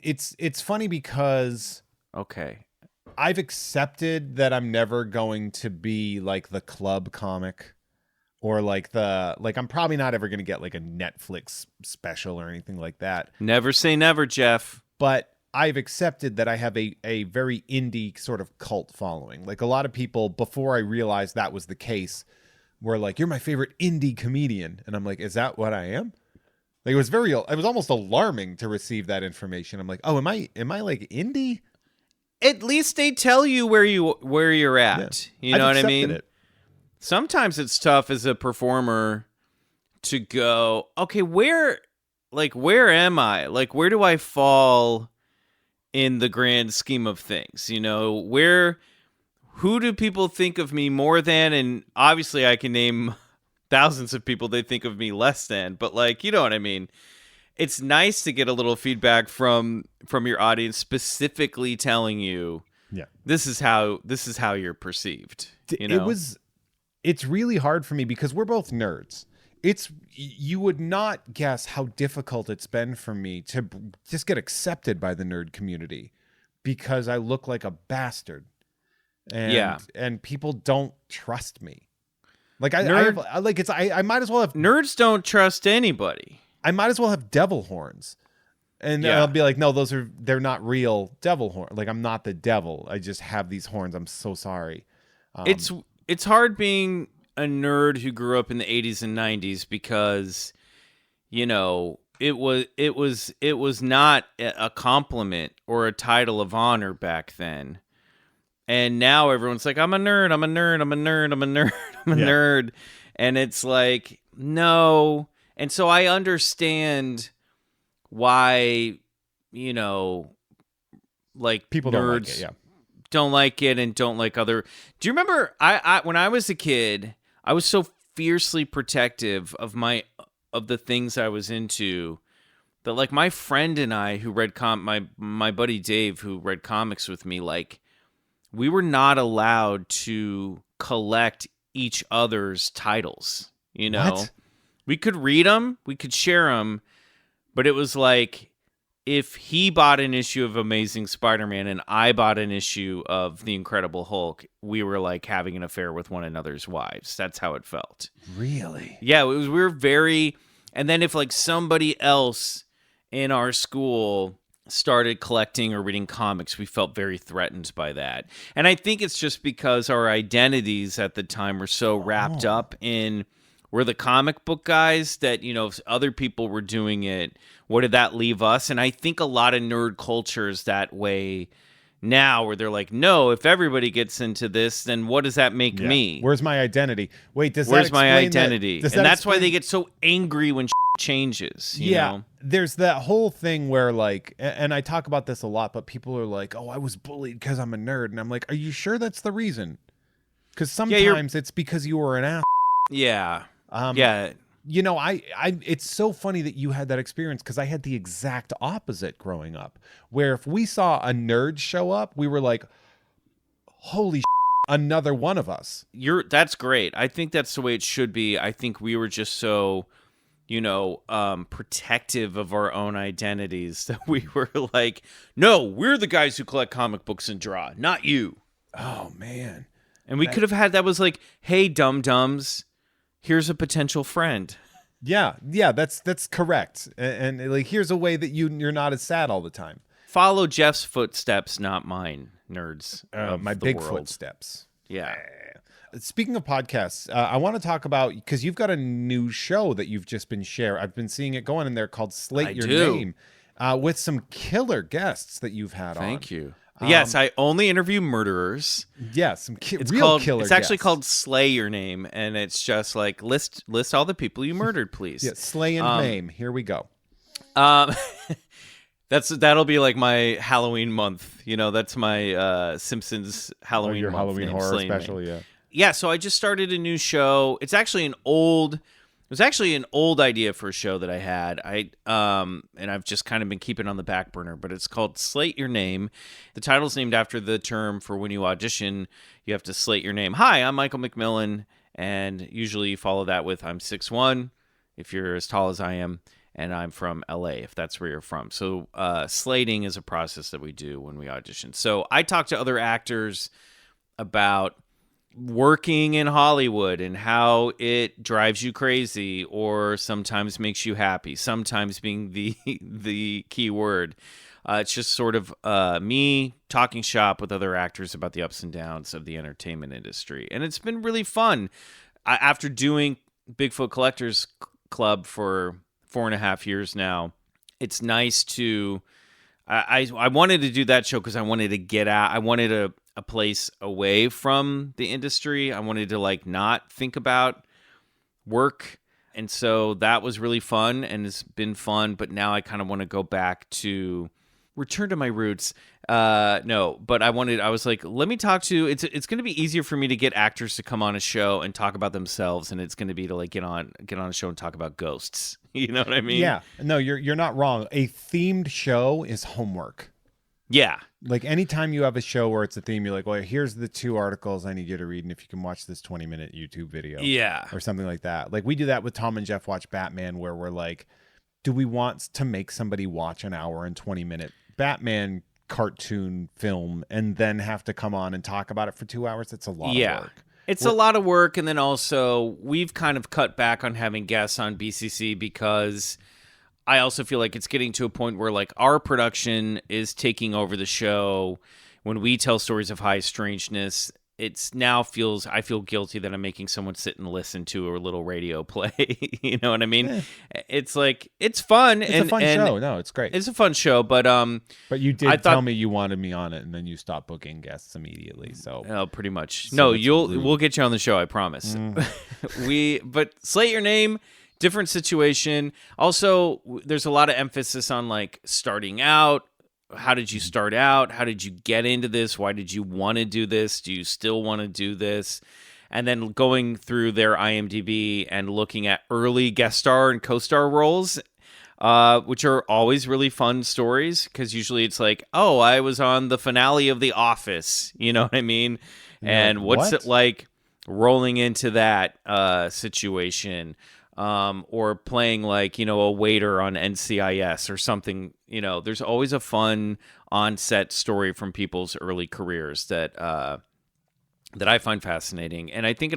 It's funny because I've accepted that I'm never going to be like the club comic. Or I'm probably not ever going to get like a Netflix special or anything like that. Never say never, Jeff. But I've accepted that I have a very indie sort of cult following. Like a lot of people, before I realized that was the case, were like, "You're my favorite indie comedian." And I'm like, "Is that what I am?" Like it was almost alarming to receive that information. I'm like, "Oh, am I like indie?" At least they tell you where you're at. Yeah. You know what I mean? It. Sometimes it's tough as a performer to go, okay, where am I? Like, where do I fall in the grand scheme of things? Who do people think of me more than? And obviously I can name thousands of people they think of me less than, but you know what I mean? It's nice to get a little feedback from your audience specifically telling you, this is how you're perceived. It's really hard for me because we're both nerds. You would not guess how difficult it's been for me to just get accepted by the nerd community because I look like a bastard. And people don't trust me. Like I might as well have nerds don't trust anybody. I might as well have devil horns. And I'll be like, no, they're not real devil horns. Like I'm not the devil. I just have these horns. I'm so sorry. It's hard being a nerd who grew up in the 80s and 90s because, it was not a compliment or a title of honor back then. And now everyone's like, I'm a nerd, I'm a nerd, I'm a nerd, I'm a nerd, I'm a nerd. And it's like, no. And so I understand why, people nerds don't like it and don't like other. Do you remember I when I was a kid, I was so fiercely protective of the things I was into that my friend and I who read my buddy Dave who read comics with me, we were not allowed to collect each other's titles, What? We could read them, we could share them, but it was if he bought an issue of Amazing Spider-Man and I bought an issue of The Incredible Hulk, we were having an affair with one another's wives. That's how it felt. Really? Yeah, we were very. And then if somebody else in our school started collecting or reading comics, we felt very threatened by that. And I think it's just because our identities at the time were so wrapped up in we're the comic book guys that, if other people were doing it, what did that leave us? And I think a lot of nerd culture is that way now, where they're like, no, if everybody gets into this, then what does that make me? Where's my identity? Wait, where's my identity? And that's why they get so angry when changes. You know? There's that whole thing where and I talk about this a lot, but people are like, oh, I was bullied because I'm a nerd. And I'm like, are you sure that's the reason? Because sometimes it's because you were an ass. Yeah. I it's so funny that you had that experience, because I had the exact opposite growing up, where if we saw a nerd show up, we were like, holy another one of us. That's great. I think that's the way it should be. I think we were just so, protective of our own identities that we were like, no, we're the guys who collect comic books and draw, not you. Oh, man. And we could have had that was like, hey, dum-dums, here's a potential friend. Yeah, that's correct. And like, here's a way that you're not as sad all the time. Follow Jeff's footsteps, not mine, nerds. My Bigfoot steps. Yeah. Speaking of podcasts, I want to talk about, because you've got a new show that you've just been sharing. I've been seeing it going in there called Slate Your Name, with some killer guests that you've had on. Thank you. Yes, I only interview murderers. Yeah, some real killer It's actually guests. Called Slay Your Name, and it's just like list all the people you murdered, please. Yeah, slay and maim. Here we go. That'll be like my Halloween month. That's my Simpsons Halloween your month. Halloween name, horror Slay special, Name. yeah. Yeah, so I just started a new show. It was actually an old idea for a show that I had. And I've just kind of been keeping it on the back burner, but it's called Slate Your Name. The title's named after the term for when you audition, you have to slate your name. Hi, I'm Michael McMillian, and usually you follow that with I'm 6'1", if you're as tall as I am, and I'm from LA, if that's where you're from. So slating is a process that we do when we audition. So I talk to other actors about working in Hollywood and how it drives you crazy or sometimes makes you happy, sometimes being the key word. It's just sort of me talking shop with other actors about the ups and downs of the entertainment industry. And it's been really fun. After doing Bigfoot Collectors Club for 4.5 years now, it's nice to... I wanted to do that show because I wanted to get out. I wanted a place away from the industry. I wanted to not think about work. And so that was really fun and it's been fun. But now I kind of want to go back to return to my roots. No, but I was like, let me talk to, it's going to be easier for me to get actors to come on a show and talk about themselves. And it's going to be to get on a show and talk about ghosts. You know what I mean? Yeah. No, you're not wrong. A themed show is homework. Yeah. Like anytime you have a show where it's a theme, you're like, well, here's the 2 articles I need you to read. And if you can watch this 20-minute YouTube video. Yeah. Or something like that. Like we do that with Tom and Jeff Watch Batman, where we're like, do we want to make somebody watch an hour and 20-minute Batman cartoon film and then have to come on and talk about it for 2 hours? It's a lot of work. It's a lot of work, and then also we've kind of cut back on having guests on BCC because I also feel like it's getting to a point where our production is taking over the show. When we tell stories of high strangeness, I feel guilty that I'm making someone sit and listen to a little radio play. You know what I mean? It's it's fun. It's a fun show. No, it's great. It's a fun show, but you did tell me you wanted me on it, and then you stopped booking guests immediately. So pretty much. So we'll get you on the show, I promise. But Slate Your Name, different situation. Also, there's a lot of emphasis on starting out. How did you start out? How did you get into this? Why did you want to do this? Do you still want to do this? And then going through their IMDb and looking at early guest star and co-star roles, which are always really fun stories because usually it's oh, I was on the finale of The Office. You know what I mean? And what's it like rolling into that situation? Or playing a waiter on NCIS or something. There's always a fun on-set story from people's early careers that that I find fascinating. And I think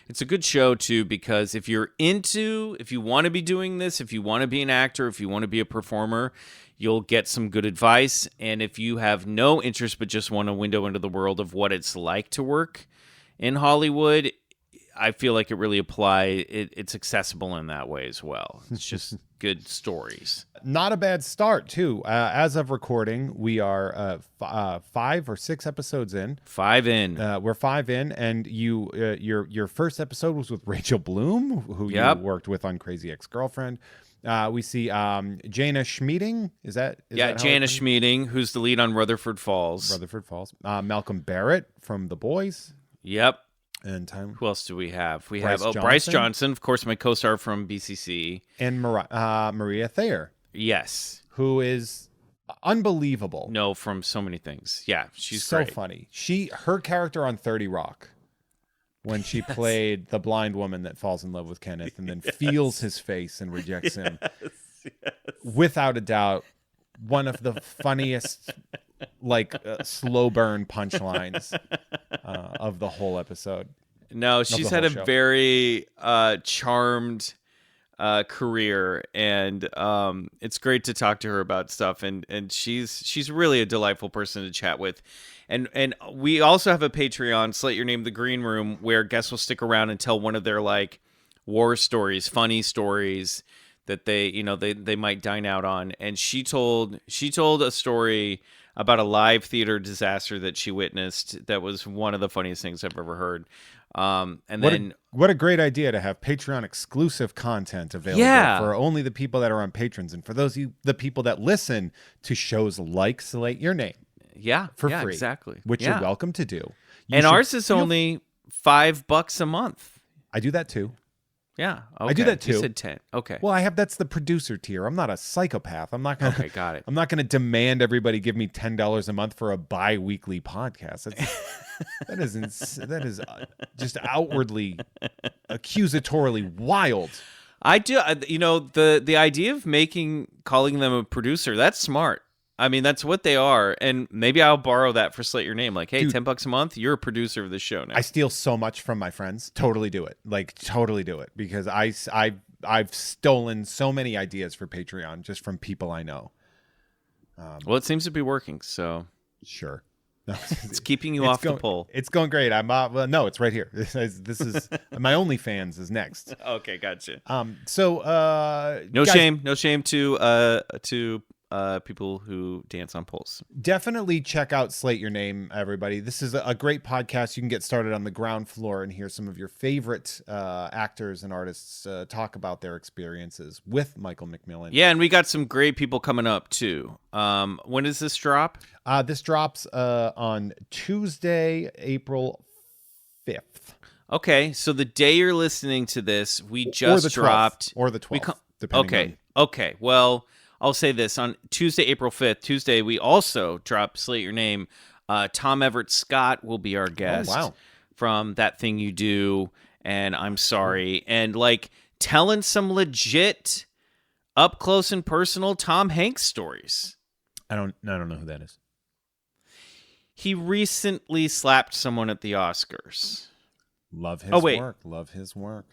it's a good show, too, because if you want to be doing this, if you want to be an actor, if you want to be a performer, you'll get some good advice. And if you have no interest but just want a window into the world of what it's like to work in Hollywood, I feel like it really it's accessible in that way as well. It's just good stories. Not a bad start, too. As of recording, we are 5 or 6 episodes in. 5 in. We're 5 in, and your first episode was with Rachel Bloom, who you worked with on Crazy Ex-Girlfriend. We see Jana Schmieding. Is that Jana Schmieding, who's the lead on Rutherford Falls. Malcolm Barrett from The Boys. Yep. And who else do we have? Bryce Johnson, of course, my co-star from BCC. And Maria Thayer. Yes. Who is unbelievable. No, from so many things. Yeah, she's so great. Funny. Her character on 30 Rock, when she played the blind woman that falls in love with Kenneth and then feels his face and rejects him. Without a doubt, one of the funniest slow burn punchlines of the whole episode. No, she's had a very charmed career, and it's great to talk to her about stuff, and she's really a delightful person to chat with. And we also have a Patreon, Slate Your Name, The Green Room, where guests will stick around and tell one of their war stories, funny stories that they might dine out on. And she told a story about a live theater disaster that she witnessed that was one of the funniest things I've ever heard. What a great idea to have Patreon exclusive content available for only the people that are on patrons, and for the people that listen to shows like Slate Your Name. For free. Exactly. Which you're welcome to do. Ours is only $5 a month. I do that too. Yeah. Okay. I do that too. You said 10. Okay. Well, that's the producer tier. I'm not a psychopath. I'm not gonna Okay, got it. I'm not gonna demand everybody give me $10 a month for a bi-weekly podcast. That is just outwardly accusatorily wild. I do the idea of calling them a producer, that's smart. I mean, that's what they are, and maybe I'll borrow that for Slate Your Name. Like, hey, dude, $10 a month, you're a producer of this show now. I steal so much from my friends. Totally do it. Totally do it, because I've stolen so many ideas for Patreon just from people I know. Well, it seems to be working, so sure. It's keeping you off the pole. It's going great. No, it's right here. This is my OnlyFans is next. Okay, gotcha. No shame to people who dance on poles. Definitely check out Slate Your Name, everybody. This is a great podcast. You can get started on the ground floor and hear some of your favorite actors and artists talk about their experiences with Michael McMillian. Yeah, and we got some great people coming up too. When does this drop? This drops on Tuesday, April 5th. Okay, so the day you're listening to this, we just dropped. Or the 12th, depending on... Okay, well... I'll say this. On Tuesday, April 5th, we also dropped Slate Your Name. Tom Everett Scott will be our guest from That Thing You Do, and I'm Sorry. And telling some legit, up close and personal Tom Hanks stories. I don't know who that is. He recently slapped someone at the Oscars. Love his work. Love his work.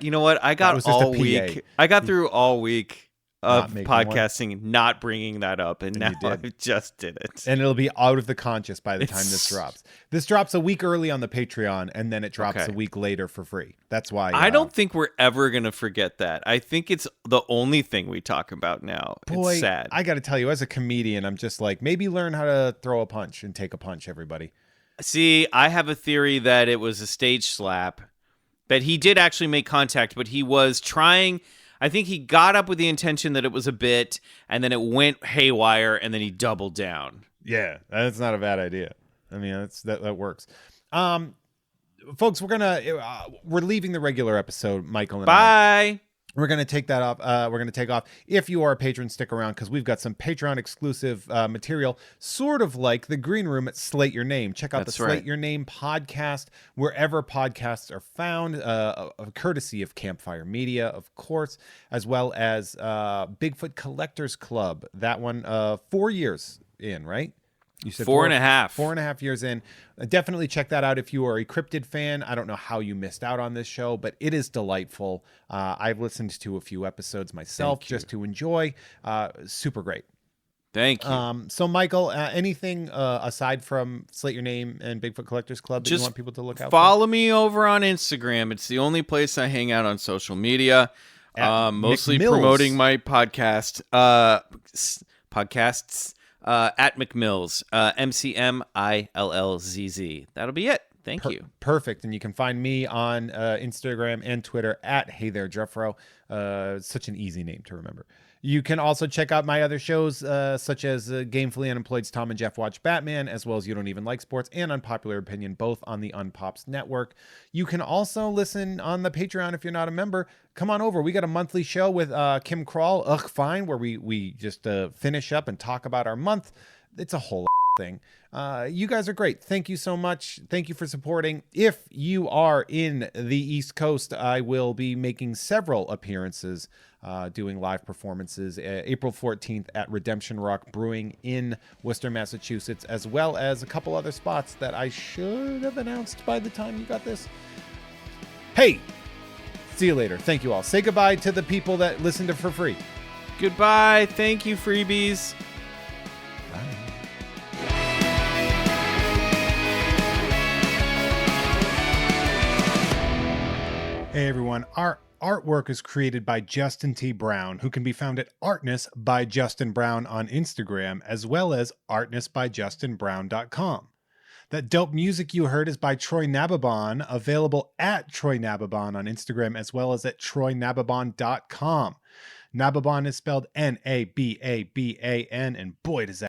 You know what? I got all week. I got through all week of podcasting, not bringing that up, and now I just did it. And it'll be out of the conscious by the time this drops. This drops a week early on the Patreon, and then it drops a week later for free. That's why I don't think we're ever going to forget that. I think it's the only thing we talk about now. Boy, it's sad. I got to tell you, as a comedian, I'm just maybe learn how to throw a punch and take a punch, everybody. See, I have a theory that it was a stage slap, that he did actually make contact, but he was trying... I think he got up with the intention that it was a bit, and then it went haywire, and then he doubled down. Yeah, that's not a bad idea. I mean, that works. Folks, we're leaving the regular episode, Michael and Bye. We're going to take that off. We're going to take off. If you are a patron, stick around, because we've got some Patreon exclusive material, sort of like the Green Room at Slate Your Name. Check out Slate Your Name podcast wherever podcasts are found, courtesy of Campfire Media, of course, as well as Bigfoot Collectors Club. That one, 4 years in, right? You said 4.5. 4.5 years in. Definitely check that out if you are a cryptid fan. I don't know how you missed out on this show, but it is delightful. I've listened to a few episodes myself just to enjoy. Super great. Thank you. So, Michael, anything aside from Slate Your Name and Bigfoot Collectors Club that you want people to look out follow me over on Instagram. It's the only place I hang out on social media. Mostly McMills. Promoting my podcast. Podcasts. At McMills, McMillzz. That'll be it. Thank you. Perfect. And you can find me on Instagram and Twitter at Hey There Jeffro. Such an easy name to remember. You can also check out my other shows, such as Gamefully Unemployed's Tom and Jeff Watch Batman, as well as You Don't Even Like Sports and Unpopular Opinion, both on the Unpops Network. You can also listen on the Patreon if you're not a member. Come on over. We got a monthly show with Kim Krall, Ugh Fine, where we just finish up and talk about our month. It's a whole thing. You guys are great. Thank you so much. Thank you for supporting. If you are in the East Coast, I will be making several appearances, doing live performances April 14th at Redemption Rock Brewing in Worcester, Massachusetts, as well as a couple other spots that I should have announced by the time you got this. Hey, see you later. Thank you all. Say goodbye to the people that listen to for free. Goodbye. Thank you, freebies. Hey everyone, our artwork is created by Justin T. Brown, who can be found at Artness by Justin Brown on Instagram, as well as artnessbyjustinbrown.com. That dope music you heard is by Troy Nababon, available at Troy Nababon on Instagram, as well as at troynababon.com. Nababon is spelled Nababan, and boy does that